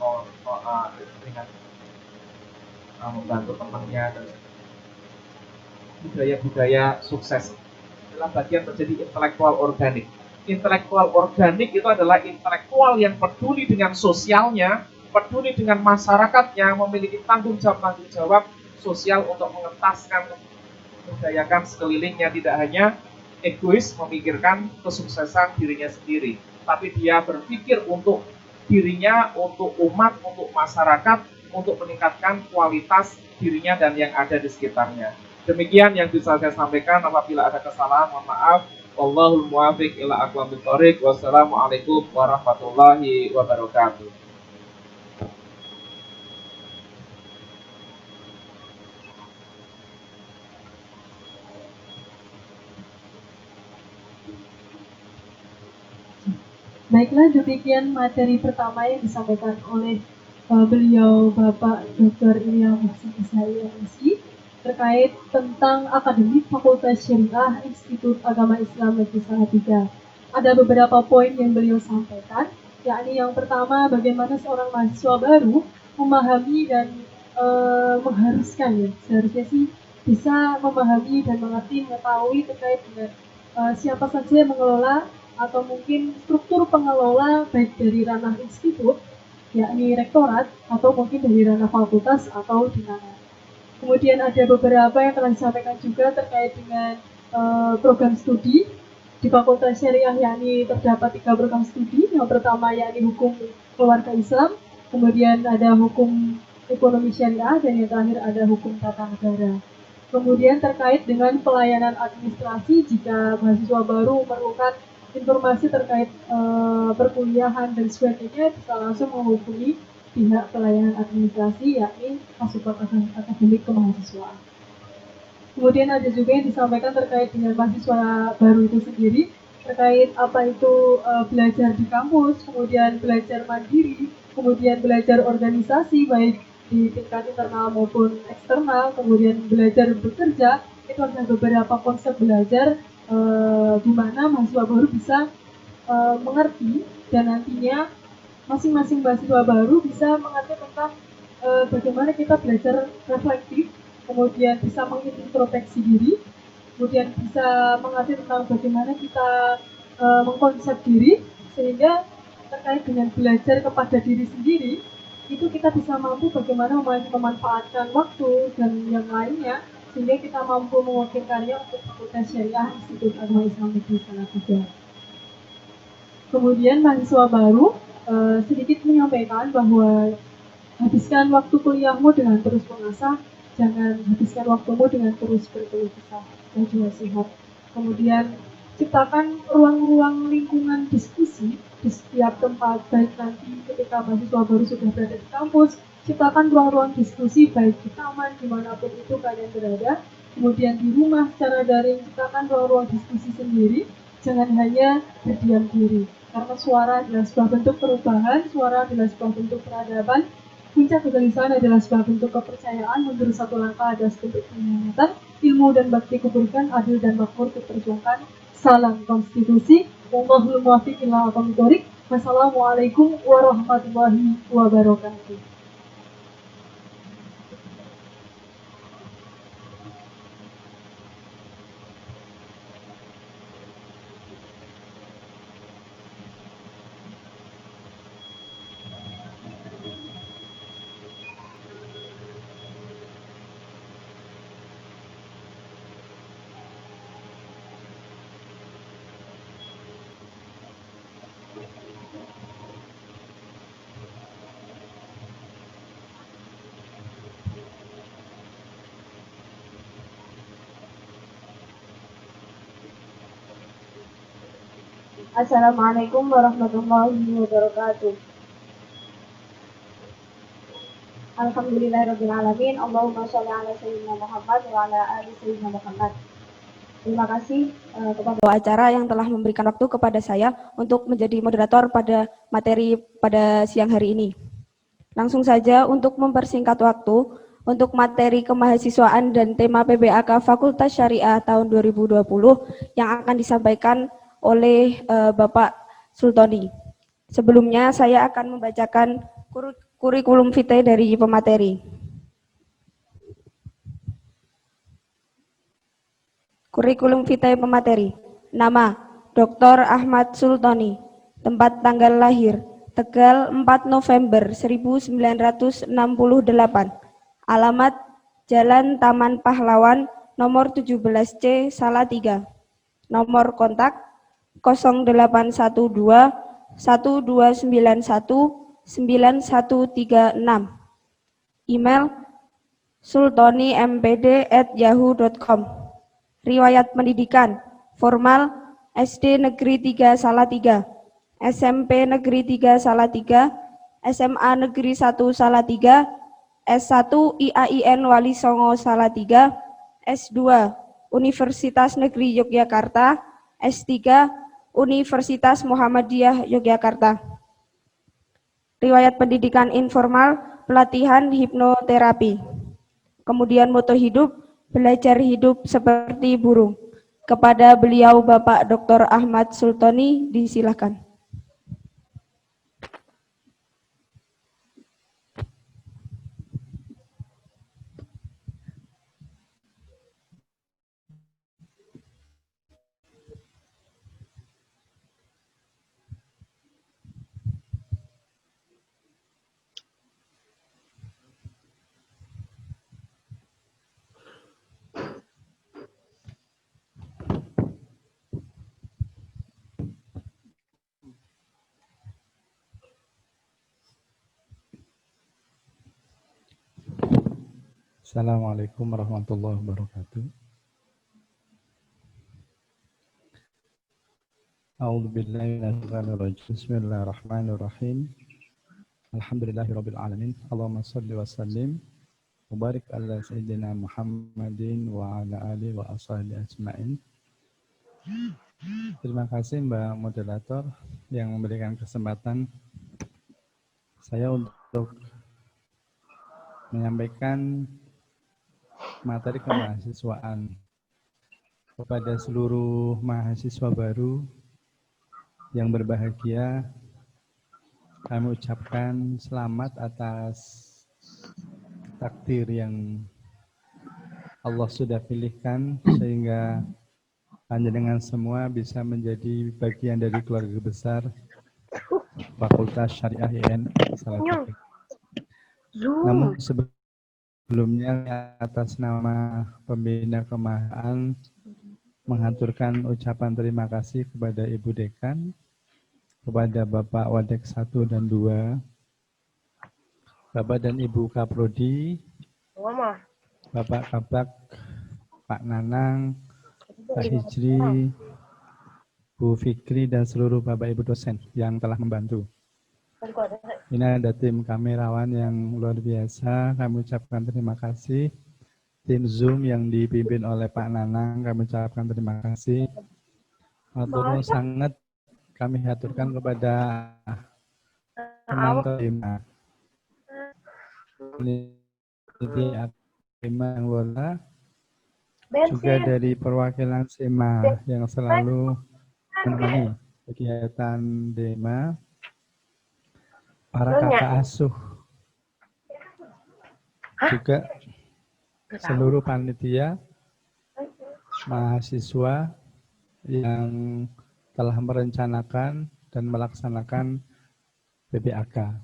membantu temannya, dan budaya-budaya sukses adalah bagian menjadi intelektual organik. Intelektual organik itu adalah intelektual yang peduli dengan sosialnya, peduli dengan masyarakatnya, memiliki tanggung jawab sosial untuk mengentaskan, memberdayakan sekelilingnya, tidak hanya egois memikirkan kesuksesan dirinya sendiri, tapi dia berpikir untuk dirinya, untuk umat, untuk masyarakat, untuk meningkatkan kualitas dirinya dan yang ada di sekitarnya. Demikian yang bisa saya sampaikan. Apabila ada kesalahan, mohon maaf. Wallahul muwaffiq ila aqwamit thoriq. Wassalamualaikum warahmatullahi wabarakatuh. Baiklah, demikian materi pertama yang disampaikan oleh beliau Bapak Dr. Ilham MSI terkait tentang akademik Fakultas Syariah Institut Agama Islam Negeri Salatiga. Ada beberapa poin yang beliau sampaikan, yakni yang pertama bagaimana seorang mahasiswa baru memahami dan mengharuskan ya, seharusnya sih bisa memahami dan mengerti, mengetahui terkait dengan siapa saja yang mengelola atau mungkin struktur pengelola baik dari ranah institut, yakni rektorat, atau mungkin dari ranah fakultas atau dekanat. Kemudian ada beberapa yang telah disampaikan juga terkait dengan program studi di Fakultas Syariah, yakni terdapat 3 program studi. Yang pertama yakni hukum keluarga Islam, kemudian ada hukum ekonomi syariah, dan yang terakhir ada hukum tata negara. Kemudian terkait dengan pelayanan administrasi, jika mahasiswa baru memerlukan informasi terkait perkuliahan dan sebagainya, bisa langsung menghubungi pihak pelayanan administrasi, yakni Kasupat Akademik Kemahasiswaan. Kemudian ada juga yang disampaikan terkait dengan mahasiswa baru itu sendiri, terkait apa itu belajar di kampus, kemudian belajar mandiri, kemudian belajar organisasi baik di tingkat internal maupun eksternal, kemudian belajar bekerja. Itu ada beberapa konsep belajar di mana mahasiswa baru bisa mengerti, dan nantinya masing-masing mahasiswa baru bisa mengerti tentang bagaimana kita belajar reflektif, kemudian bisa mengintrospeksi diri, kemudian bisa mengerti tentang bagaimana kita mengkonsep diri, sehingga terkait dengan belajar kepada diri sendiri, itu kita bisa mampu bagaimana memanfaatkan waktu dan yang lainnya, sehingga kita mampu mewakilkannya untuk Fakultas Syariah Institut Agama Islam Negeri Salatiga. Kemudian mahasiswa baru sedikit menyampaikan bahwa habiskan waktu kuliahmu dengan terus mengasah, jangan habiskan waktumu dengan terus berkeluh kesah dan juga sehat. Kemudian ciptakan ruang-ruang lingkungan diskusi di setiap tempat, baik nanti ketika mahasiswa baru sudah berada di kampus, ciptakan ruang-ruang diskusi baik di taman, dimanapun itu kalian berada. Kemudian di rumah secara daring, ciptakan ruang-ruang diskusi sendiri, jangan hanya berdiam diri. Karena suara adalah sebuah bentuk perubahan, suara adalah sebuah bentuk peradaban, puncak kegelisahan adalah sebuah bentuk kepercayaan, mundur satu langkah adalah bentuk pengkhianatan, ilmu dan bakti kuberikan, adil dan makmur kuperjuangkan, salam konstitusi, wallahul muwaffiq ila aqwamit thoriq. Wassalamualaikum warahmatullahi wabarakatuh. Assalamualaikum warahmatullahi wabarakatuh. Alhamdulillahirrahmanirrahim. Allahumma sholli ala sayyidina Muhammad wa ala ali sayyidina Muhammad. Terima kasih kepada acara yang telah memberikan waktu kepada saya untuk menjadi moderator pada materi pada siang hari ini. Langsung saja untuk mempersingkat waktu, untuk materi kemahasiswaan dan tema PBAK Fakultas Syariah tahun 2020 yang akan disampaikan oleh Bapak Sultoni. Sebelumnya saya akan membacakan kurikulum vitae dari pemateri. Kurikulum vitae pemateri. Nama, Dr. Ahmad Sultoni. Tempat tanggal lahir, Tegal 4 November 1968. Alamat, Jalan Taman Pahlawan, nomor 17C, Salatiga. Nomor kontak 0812 1291 9136. Email sultonimpd@yahoo.com. Riwayat pendidikan, formal SD Negeri 3 Salatiga, SMP Negeri 3 Salatiga, SMA Negeri 1 Salatiga, S1 IAIN Wali Songo Salatiga, S2 Universitas Negeri Yogyakarta, S3 Universitas Muhammadiyah Yogyakarta. Riwayat pendidikan informal, pelatihan hipnoterapi. Kemudian moto hidup, belajar hidup seperti burung. Kepada beliau Bapak Dr. Ahmad Sultoni, disilakan. Assalamualaikum warahmatullahi wabarakatuh. A'udzu billahi minasyaitonir rajim. Bismillahirrahmanirrahim. Alhamdulillahirabbil alamin. Allahumma shalli wa sallim wa barik ala sayyidina Muhammadin wa ala alihi wa ashabihi ajmain. Terima kasih Mbak moderator yang memberikan kesempatan saya untuk menyampaikan materi kemahasiswaan kepada seluruh mahasiswa baru yang berbahagia. Kami ucapkan selamat atas takdir yang Allah sudah pilihkan sehingga panjenengan semua bisa menjadi bagian dari keluarga besar Fakultas Syariah IAIN Salatiga. Namun sebelumnya atas nama pembina kemahaan mengaturkan ucapan terima kasih kepada Ibu Dekan, kepada Bapak Wadek 1 dan 2, Bapak dan Ibu Kaprodi, Bapak Kabak, Pak Nanang, Pak Hijri, Bu Fikri, dan seluruh Bapak Ibu dosen yang telah membantu. Ini ada tim kamerawan yang luar biasa, kami ucapkan terima kasih. Tim Zoom yang dipimpin oleh Pak Nanang, kami ucapkan terima kasih. Matur sangat kami haturkan kepada teman-teman yang luar, juga dari perwakilan SEMA yang selalu menemani kegiatan DEMA, para kakak asuh, juga seluruh panitia, mahasiswa yang telah merencanakan dan melaksanakan PBAK.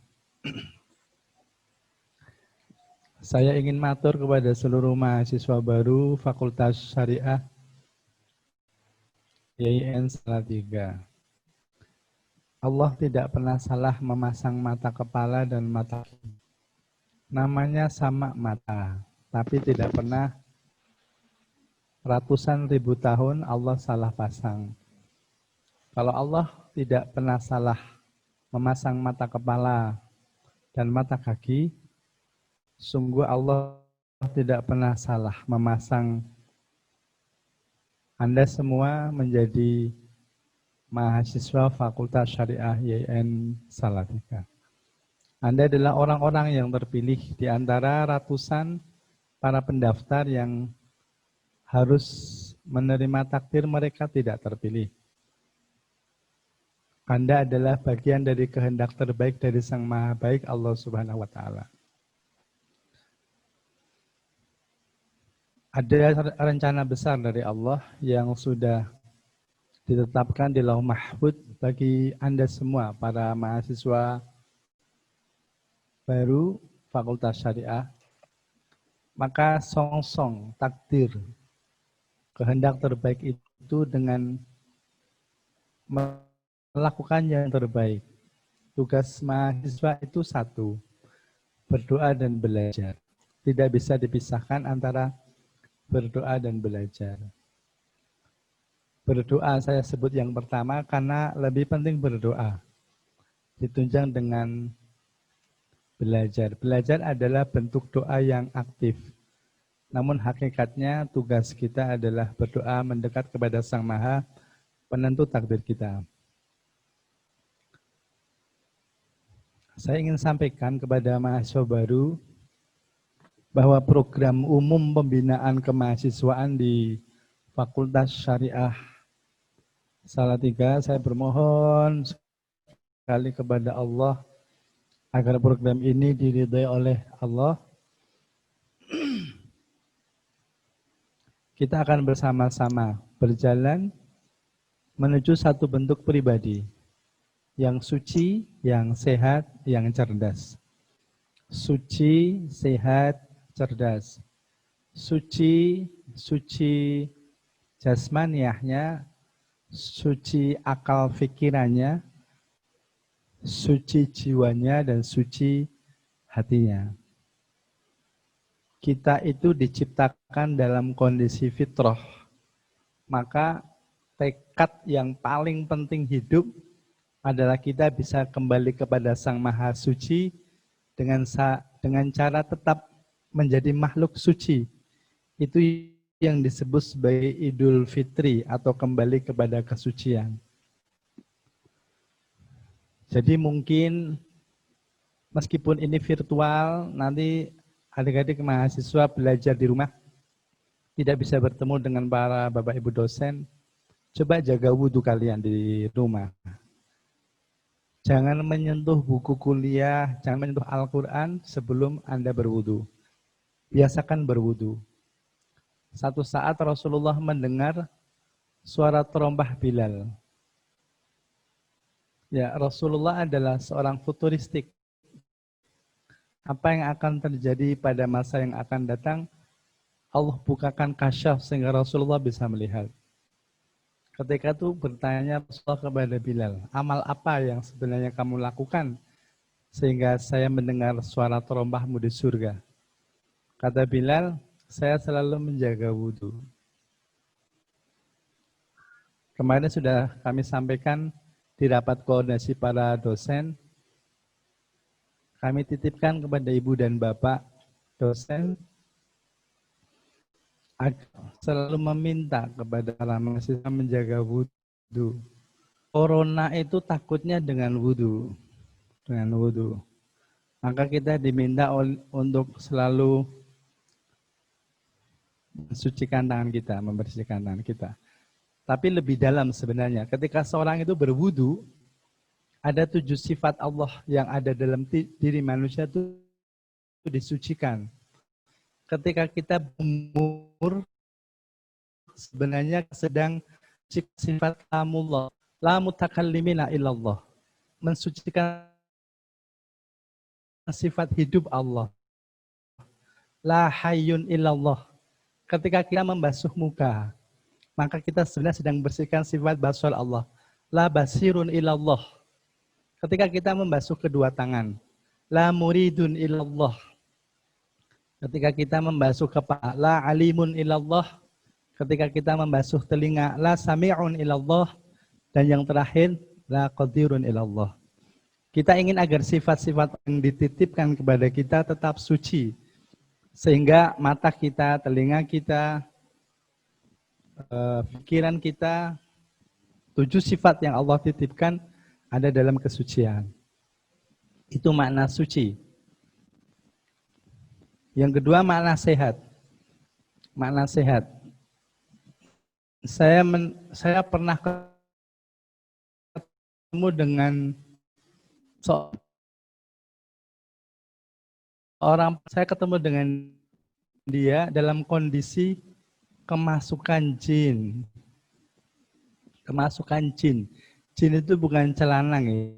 Saya ingin matur kepada seluruh mahasiswa baru Fakultas Syariah IAIN Salatiga. Allah tidak pernah salah memasang mata kepala dan mata kaki. Namanya sama mata, tapi tidak pernah ratusan ribu tahun Allah salah pasang. Kalau Allah tidak pernah salah memasang mata kepala dan mata kaki, sungguh Allah tidak pernah salah memasang Anda semua menjadi mahasiswa Fakultas Syariah YN Salatiga. Anda adalah orang-orang yang terpilih di antara ratusan para pendaftar yang harus menerima takdir mereka tidak terpilih. Anda adalah bagian dari kehendak terbaik dari Sang Maha Baik Allah Subhanahu wa Ta'ala. Ada rencana besar dari Allah yang sudah ditetapkan di Lauh Mahfud bagi Anda semua, para mahasiswa baru Fakultas Syariah. Maka song-song takdir kehendak terbaik itu dengan melakukan yang terbaik. Tugas mahasiswa itu satu, berdoa dan belajar. Tidak bisa dipisahkan antara berdoa dan belajar. Berdoa saya sebut yang pertama karena lebih penting berdoa. Ditunjang dengan belajar. Belajar adalah bentuk doa yang aktif. Namun hakikatnya tugas kita adalah berdoa mendekat kepada Sang Maha Penentu takdir kita. Saya ingin sampaikan kepada mahasiswa baru bahwa program umum pembinaan kemahasiswaan di Fakultas Syariah Salatiga, saya bermohon sekali kepada Allah agar program ini diridhai oleh Allah. Kita akan bersama-sama berjalan menuju satu bentuk pribadi yang suci, yang sehat, yang cerdas. Suci, sehat, cerdas. Suci jasmaniahnya, suci akal fikirannya, suci jiwanya, dan suci hatinya. Kita itu diciptakan dalam kondisi fitrah. Maka tekad yang paling penting hidup adalah kita bisa kembali kepada Sang Maha Suci dengan cara tetap menjadi makhluk suci. Itu yang disebut sebagai Idul Fitri atau kembali kepada kesucian. Jadi mungkin meskipun ini virtual, nanti adik-adik mahasiswa belajar di rumah, tidak bisa bertemu dengan para bapak ibu dosen, coba jaga wudhu kalian di rumah. Jangan menyentuh buku kuliah, jangan menyentuh Al-Quran sebelum Anda berwudhu. Biasakan berwudhu. Satu saat Rasulullah mendengar suara terompah Bilal. Ya, Rasulullah adalah seorang futuristik. Apa yang akan terjadi pada masa yang akan datang, Allah bukakan kasyaf sehingga Rasulullah bisa melihat. Ketika itu bertanya Rasulullah kepada Bilal, amal apa yang sebenarnya kamu lakukan sehingga saya mendengar suara terompahmu di surga? Kata Bilal, saya selalu menjaga wudhu. Kemarin sudah kami sampaikan di rapat koordinasi para dosen, kami titipkan kepada ibu dan bapak dosen agar selalu meminta kepada para mahasiswa menjaga wudhu. Corona itu takutnya dengan wudhu. Maka kita diminta untuk selalu mensucikan tangan kita, membersihkan tangan kita. Tapi lebih dalam sebenarnya, ketika seorang itu berwudu, ada 7 sifat Allah yang ada dalam diri manusia itu disucikan. Ketika kita berumur, sebenarnya sedang sifat lamullah, la mutakallimina illallah, mensucikan sifat hidup Allah. La hayyun illallah. Ketika kita membasuh muka, maka kita sebenarnya sedang bersihkan sifat basar Allah. La basirun illallah. Ketika kita membasuh kedua tangan, la muridun illallah. Ketika kita membasuh kepala, la alimun illallah. Ketika kita membasuh telinga, la sami'un illallah. Dan yang terakhir, la qadirun ilallah. Kita ingin agar sifat-sifat yang dititipkan kepada kita tetap suci. Sehingga mata kita, telinga kita, pikiran kita, 7 sifat yang Allah titipkan ada dalam kesucian. Itu makna suci. Yang kedua makna sehat. Makna sehat. Saya pernah ketemu dengan saya ketemu dengan dia dalam kondisi kemasukan jin. Kemasukan jin. Jin itu bukan celana ya.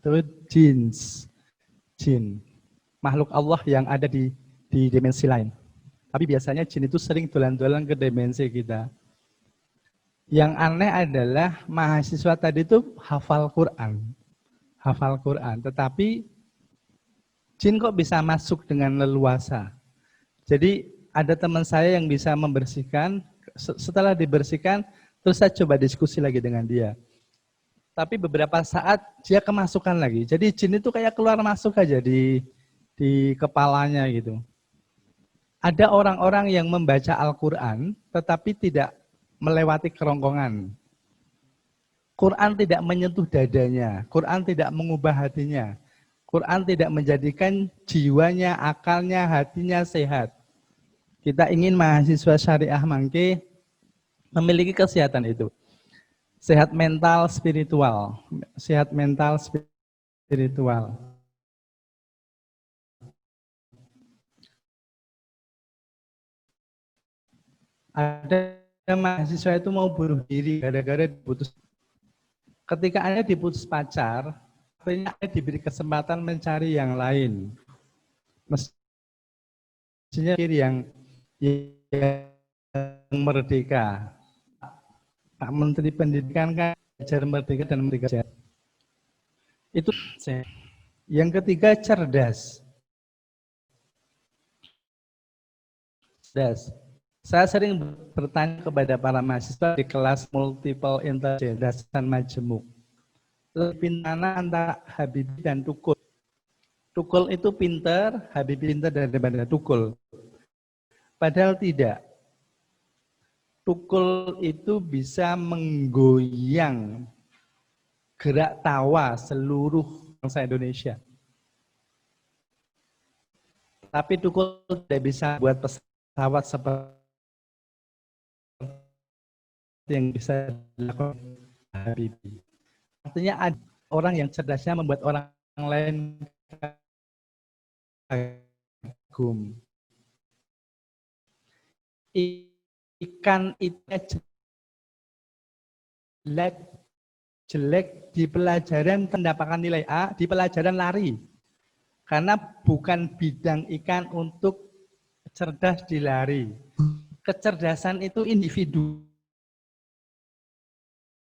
Itu jin. Makhluk Allah yang ada di dimensi lain. Tapi biasanya jin itu sering dolan-dolan ke dimensi kita. Yang aneh adalah mahasiswa tadi itu hafal Quran. Hafal Quran, tetapi jin kok bisa masuk dengan leluasa. Jadi ada teman saya yang bisa membersihkan, setelah dibersihkan, terus saya coba diskusi lagi dengan dia. Tapi beberapa saat dia kemasukan lagi. Jadi jin itu kayak keluar masuk aja di kepalanya gitu. Ada orang-orang yang membaca Al-Quran, tetapi tidak melewati kerongkongan. Quran tidak menyentuh dadanya, Quran tidak mengubah hatinya, Quran tidak menjadikan jiwanya, akalnya, hatinya sehat. Kita ingin mahasiswa syariah mangke memiliki kesehatan itu. Sehat mental, spiritual. Sehat mental, spiritual. Ada mahasiswa itu mau bunuh diri gara-gara diputus. Ketika Anda diputus pacar, artinya Anda diberi kesempatan mencari yang lain. Mestinya yang merdeka. Pak Menteri Pendidikan kan belajar merdeka dan merdeka. Itu yang ketiga cerdas. Cerdas. Saya sering bertanya kepada para mahasiswa di kelas multiple intelligence dan majemuk. Lebih pintar antara Habibie dan Tukul. Tukul itu pintar, Habibie pintar daripada Tukul. Padahal tidak. Tukul itu bisa menggoyang gerak tawa seluruh bangsa Indonesia. Tapi Tukul tidak bisa buat pesawat seperti yang bisa dilakukan Habibie. Artinya ada orang yang cerdasnya membuat orang lain kagum. Ikan itu jelek di pelajaran mendapatkan nilai A, di pelajaran lari. Karena bukan bidang ikan untuk cerdas di lari. Kecerdasan itu individu.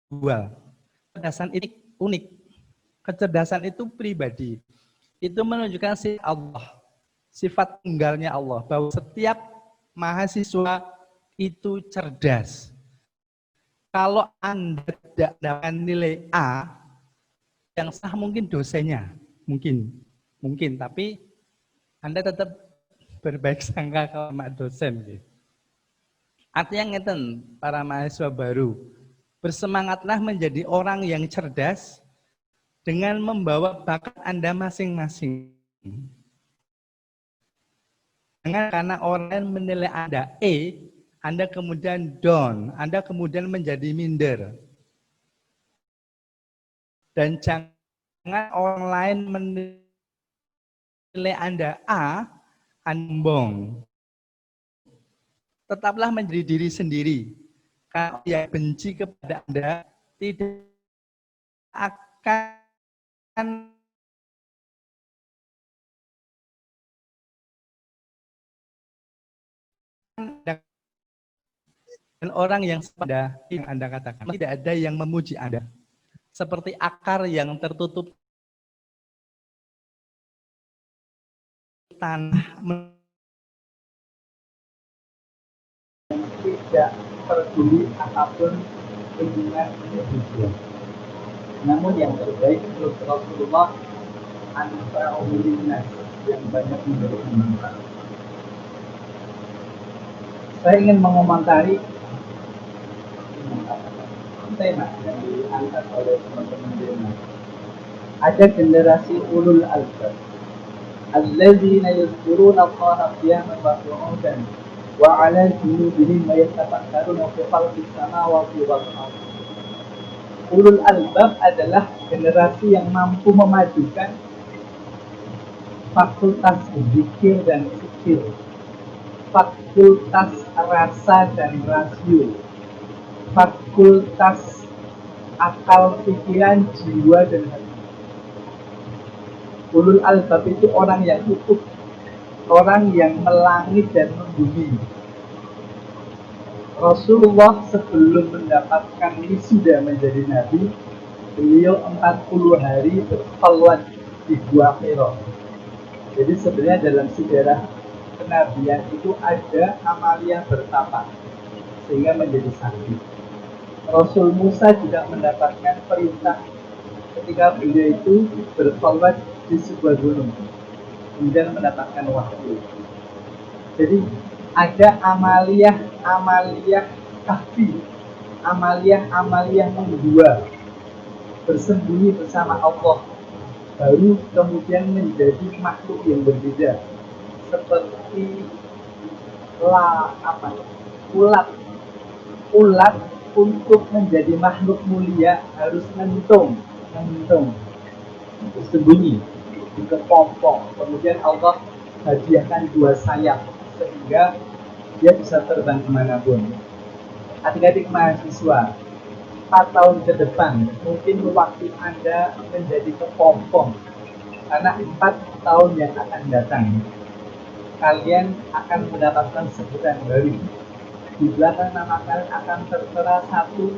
Kecerdasan itu unik. Kecerdasan itu pribadi. Itu menunjukkan sifat Allah. Sifat tunggalnya Allah. Bahwa setiap mahasiswa itu cerdas. Kalau Anda tidak mendapatkan nilai A, yang sah mungkin dosennya. Mungkin. Tapi Anda tetap berbaik sangka sama dosen. Artinya ngeten, para mahasiswa baru, bersemangatlah menjadi orang yang cerdas dengan membawa bakat Anda masing-masing. Jangan karena orang menilai Anda E, Anda kemudian down, Anda kemudian menjadi minder. Dan jangan orang lain menilai Anda A, Anda tetaplah menjadi diri sendiri. Kalau yang benci kepada Anda tidak akan dan orang yang pada yang Anda katakan tidak ada yang memuji Anda. Seperti akar yang tertutup tanah tidak peduli apapun dengan demikian. Namun yang terbaik menurut Rasulullah anfa'u linnas, yang banyak memberikan manfaat. Saya ingin mengomentari tema yang diangkat oleh teman-teman tema. Ada generasi ulul albab, alladzina yadhkuruna Allaha qiyaman wa qu'udan wa 'ala junubihim wa yatafakkaruna fi khalqis samawati wal ardh. Ulul albab adalah generasi yang mampu memajukan fakultas zikir dan fikir, fakultas rasa dan rasio, fakultas akal pikiran, jiwa dan hati. Ulul albab itu orang yang utuh, orang yang melangit dan membumi. Rasulullah sebelum mendapatkan wisuda menjadi nabi, beliau 40 hari berkhalwat di Gua Hira. Jadi sebenarnya dalam sejarah kenabian itu ada amalia bertapa sehingga menjadi sakti. Rasul Musa juga mendapatkan perintah ketika beliau itu berkhalwat di sebuah gunung, kemudian mendapatkan wahyu. Jadi ada amalia kahfi, amalia mendua, bersembunyi bersama Allah, baru kemudian menjadi makhluk yang berbeda, seperti ulat untuk menjadi makhluk mulia harus mentung, bersembunyi di kepompong. Kemudian Allah hadiahkan 2 sayap sehingga dia bisa terbang kemanapun. Adik-adik mahasiswa, 4 tahun ke depan mungkin waktu Anda menjadi kepompong, karena 4 tahun yang akan datang kalian akan mendapatkan sebutan baru. Di belakang nama kalian akan tertera satu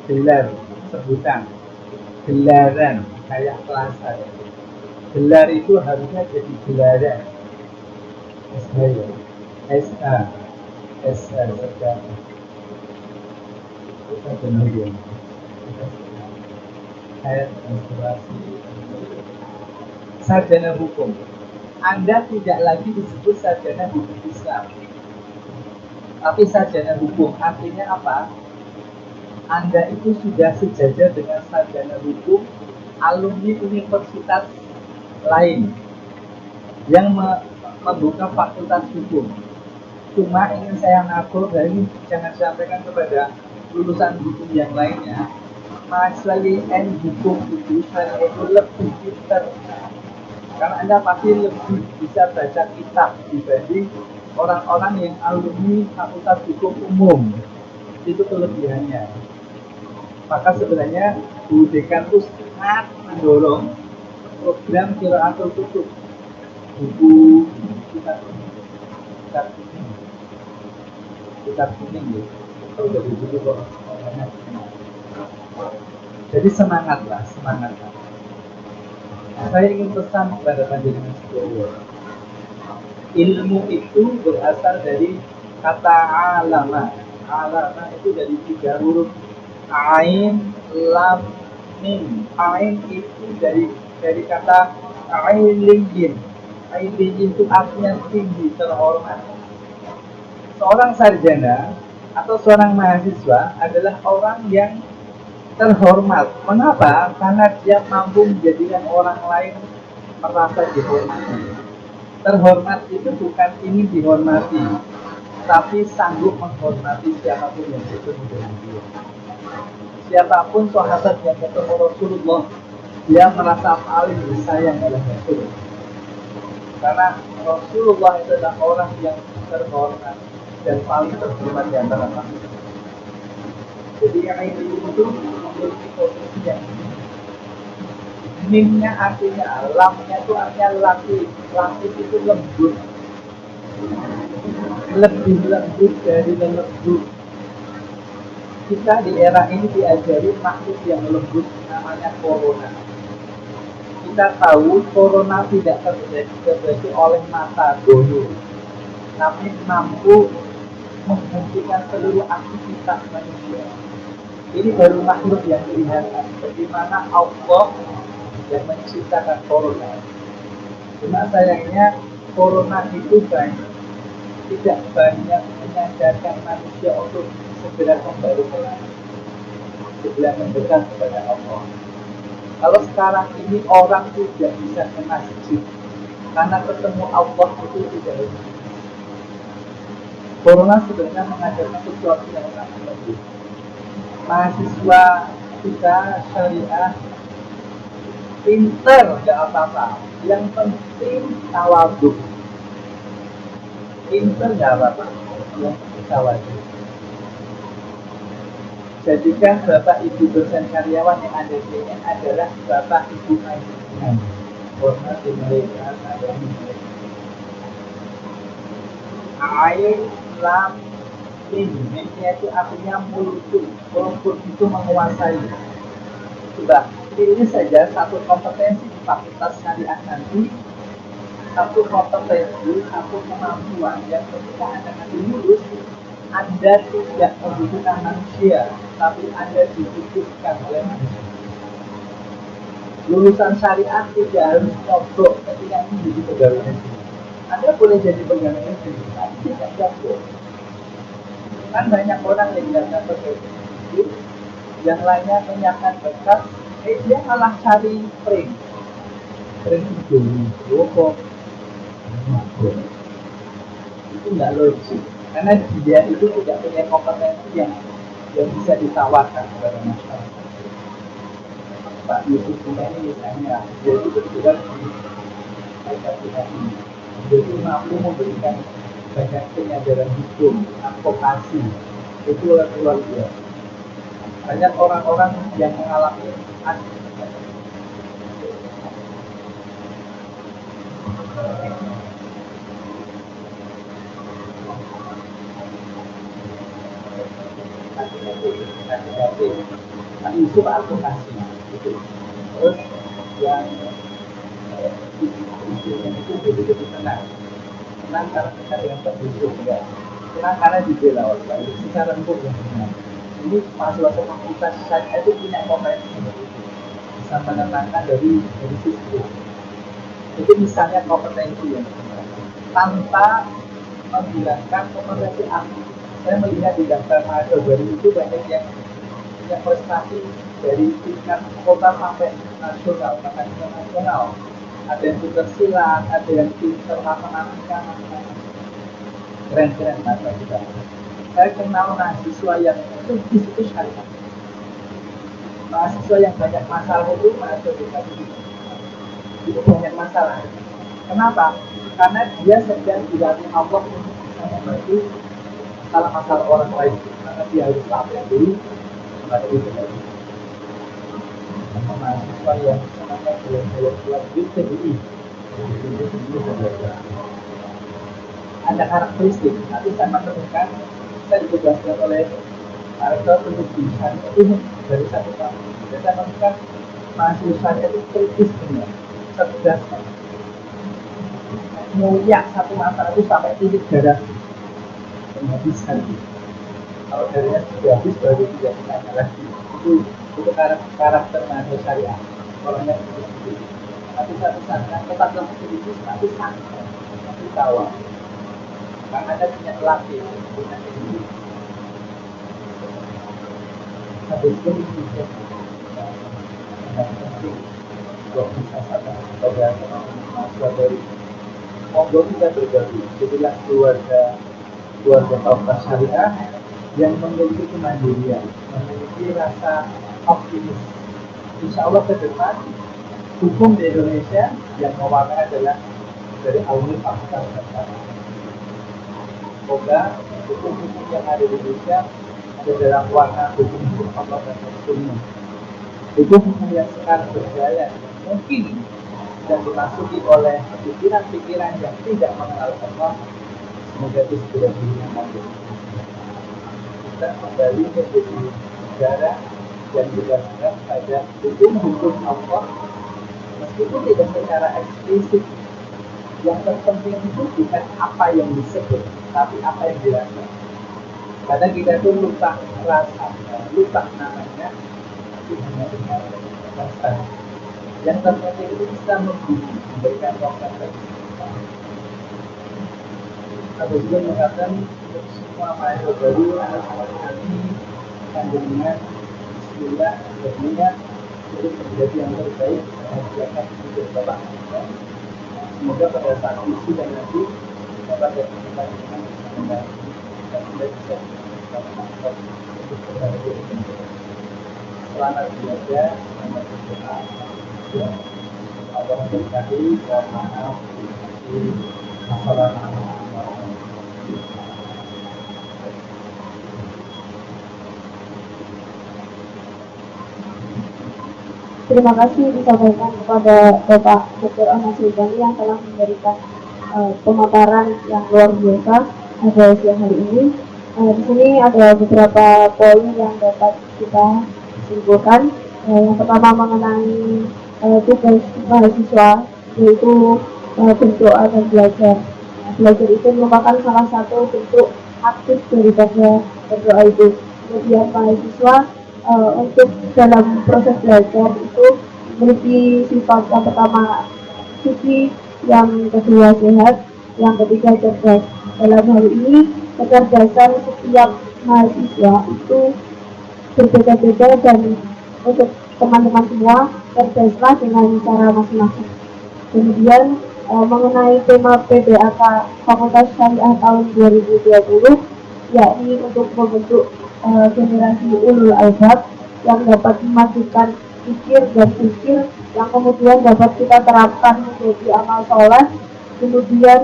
gelar, sebutan, gelaran, kayak kelasa. Gelar itu harusnya jadi gelaran. SA sekarang. Kita kemudian sarjana hukum. Anda tidak lagi disebut sarjana hukum Islam, tapi sarjana hukum. Artinya apa? Anda itu sudah sejajar dengan sarjana hukum alumni universitas lain yang membuka fakultas hukum. Cuma ingin saya ngatur, dan ini jangan sampaikan kepada lulusan hukum yang lainnya. Mahasiswa IN hukum itu saya itu lebih pintar, karena Anda pasti lebih bisa baca kitab dibanding orang-orang yang alumni fakultas hukum umum. Itu kelebihannya. Maka sebenarnya Bu Dekan itu sangat mendorong program Qiraatul Kutub, buku kitab kuning ya. Kalau dari dulu kok. Jadi semangatlah. Saya ingin pesan kepada panjenengan sekalian. Ilmu itu berasal dari kata alama. Alama itu dari 3 huruf, ain, lam, mim. Ain itu dari kata ailiyin. Ailiyin itu artinya tinggi, terhormat. Seorang sarjana atau seorang mahasiswa adalah orang yang terhormat. Mengapa? Karena dia mampu menjadikan orang lain merasa dihormati. Terhormat itu bukan ingin dihormati, tapi sanggup menghormati siapapun yang bertemu dengan dia. Siapapun sahabat yang ketemu Rasulullah, dia merasa paling disayang oleh Rasulullah. Karena Rasulullah itu adalah orang yang terhormat dan paling terhormat di antara manusia. Jadi yang ini itu memiliki posisi yang mimnya artinya, lamnya itu artinya laki itu lembut, lebih lembut dari lembut. Kita di era ini diajari makhluk yang lembut, namanya corona. Kita tahu corona tidak terjadi oleh mata bodoh, tapi mampu menghentikan seluruh aktivitas manusia. Ini baru makhluk yang kelihatan. Bagaimana Allah yang menciptakan corona. Cuma sayangnya corona itu tidak banyak menyadarkan manusia untuk segera kembali ke Allah, segera mendekat kepada Allah. Kalau sekarang ini orang tidak bisa ke masjid karena ketemu Allah itu tidak bisa. Corona sebenarnya mengajarkan sesuatu yang sangat penting. Mahasiswa kita syariah pinter nggak apa-apa, yang penting tawadhu. Pinter nggak apa-apa, yang penting tawadhu. Jadikan bapak ibu dosen karyawan yang ada di sini adalah bapak ibu majikan. Hormat di mereka, saya di mereka. Ain lam mim, mimnya itu artinya mulku. Mulku itu menguasai. Sudah, ini saja satu kompetensi di fakultas syariah nanti, satu kompetensi, satu kemampuan yang ketika Anda nanti lulus, Anda tidak membutuhkan manusia, tapi Anda dibutuhkan oleh manusia. Lulusan syariah tidak harus nyogok ketika ini jadi pegawai negeri. Anda boleh jadi pegawai negeri, tapi tidak nyogok. Kan banyak orang yang datang pegawai negeri, yang lainnya menyiapkan berkas, dia malah cari pring hidung, rokok, mabuk. Itu nggak logis, karena dia itu tidak punya kompetensi yang bisa ditawarkan kepada masyarakat. Pak Yusuf ini misalnya, dia itu bergerak di Al-Fatihah ini. Dia itu mampu memberikan banyak penyadaran hukum, advokasi, itu luar biasa. Banyak orang-orang yang mengalami Yusuf advokasi gitu. Terus yang itu begitu tenang karena kita dengan Pak Yusuf ya, tenang karena dibela oleh Pak Yusuf secara hukum yang benar. Ini mahasiswa fakultas syariah itu punya kompetensi seperti itu, bisa menenangkan dari sisi itu misalnya kompetensi yang benar tanpa menghilangkan kompetensi ahli. Saya melihat di daftar mahasiswa baru itu banyak yang punya prestasi dari tingkat kota sampai nasional, bahkan internasional. Ada yang pintar silat, ada yang pintar matematika, keren-keren masa kita. Saya kenal mahasiswa yang itu syariah. Mahasiswa yang banyak masalah itu mahasiswa itu banyak masalah. Kenapa? Karena dia sedang dilatih Allah untuk bisa membantu masalah orang lain. Karena dia harus latih dulu pada itu tadi. Mahasiswa yang namanya belum UTBI. Ada karakteristik, nanti saya menemukan, saya ditugaskan oleh rektor untuk bisa itu dari satu tahun. Dan saya menemukan mahasiswanya itu kritis benar, cerdas, mulia satu masalah itu sampai titik darah penghabisan. Kalau darahnya sudah habis baru tidak ditanya lagi. Itu karakter mahasiswa syariah. Orangnya seperti itu. Tapi satu saatnya tetap dalam kritis, tapi santai, tapi tawa. Karena ada punya latih, punya ilmu. Habis itu bisa yang penting kalau bisa sadar pada mahasiswa dari monggo kita berbagi. Jadilah keluarga fakultas syariah yang memiliki kemandirian, memiliki rasa optimis. Insya Allah ke depan hukum di Indonesia yang mewarnai adalah dari alumni fakultas syariah. Semoga hukum-hukum yang ada di Indonesia ada dalam warna hukum-hukum Allah dan Rasulnya. Hukum-hukum yang sekarang berjaya mungkin dan dimasuki oleh pikiran-pikiran yang tidak mengenal Allah. Semoga itu segera dihilangkan. Kita kembali menjadi negara yang berdasarkan pada hukum-hukum Allah, meskipun tidak secara eksplisit Yang terpenting itu bukan apa yang disebut, tapi apa yang dirasakan. Kadang kita itu lupa rasa, lupa namanya, tapi hanya dengan rasa. Yang terpenting itu bisa memberikan waktu bagi kita. Ada juga mengatakan untuk semua mahasiswa baru anak-anak kami panjenengan Bismillah berniat untuk menjadi yang terbaik mengerjakan hidup Bapak. Semoga pada saat isi dan nanti Bapak dan panjenengan bisa membantu dan tidak bisa untuk berbagai selamat belajar, selamat berdoa. Allah memberkati dan maaf. Assalamualaikum warahmatullahi Terima kasih disampaikan kepada Bapak Dr. Ahmad Sultani yang telah memberikan pemaparan yang luar biasa pada siang hari ini. Di sini ada beberapa poin yang dapat kita simpulkan. Yang pertama mengenai tugas mahasiswa, yaitu berdoa dan belajar. Belajar itu merupakan salah satu bentuk aktif daripada berdoa itu. Kemudian mahasiswa untuk dalam proses belajar itu memiliki sifat yang pertama suci, yang kedua sehat, yang ketiga cerdas. Dalam hal ini kecerdasan setiap mahasiswa itu berbeda-beda dan untuk teman-teman semua cerdaslah dengan cara masing-masing. Kemudian mengenai tema PBAK Fakultas Syariah tahun 2020, yakni untuk membentuk generasi ulul albab yang dapat memajukan pikir dan pikir yang kemudian dapat kita terapkan menjadi amal soleh, kemudian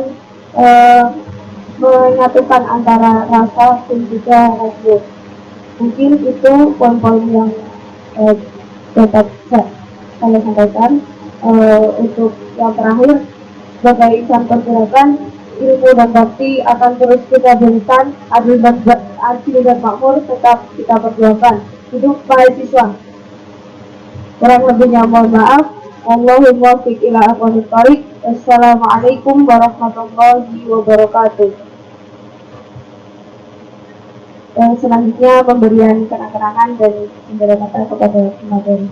menyatukan antara rasa dan juga rasio. Mungkin itu poin-poin yang dapat saya sampaikan. Untuk yang terakhir, sebagai insan pergerakan, ilmu dan bakti akan terus kita berikan, adil dan makmur tetap kita perjuangkan. Hidup mahasiswa. Kurang lebihnya mohon maaf. Allahumma fiq ila aqwamit thariq. Assalamualaikum warahmatullahi wabarakatuh. Selanjutnya pemberian kenang-kenangan dan pemberian kata kepada pemateri.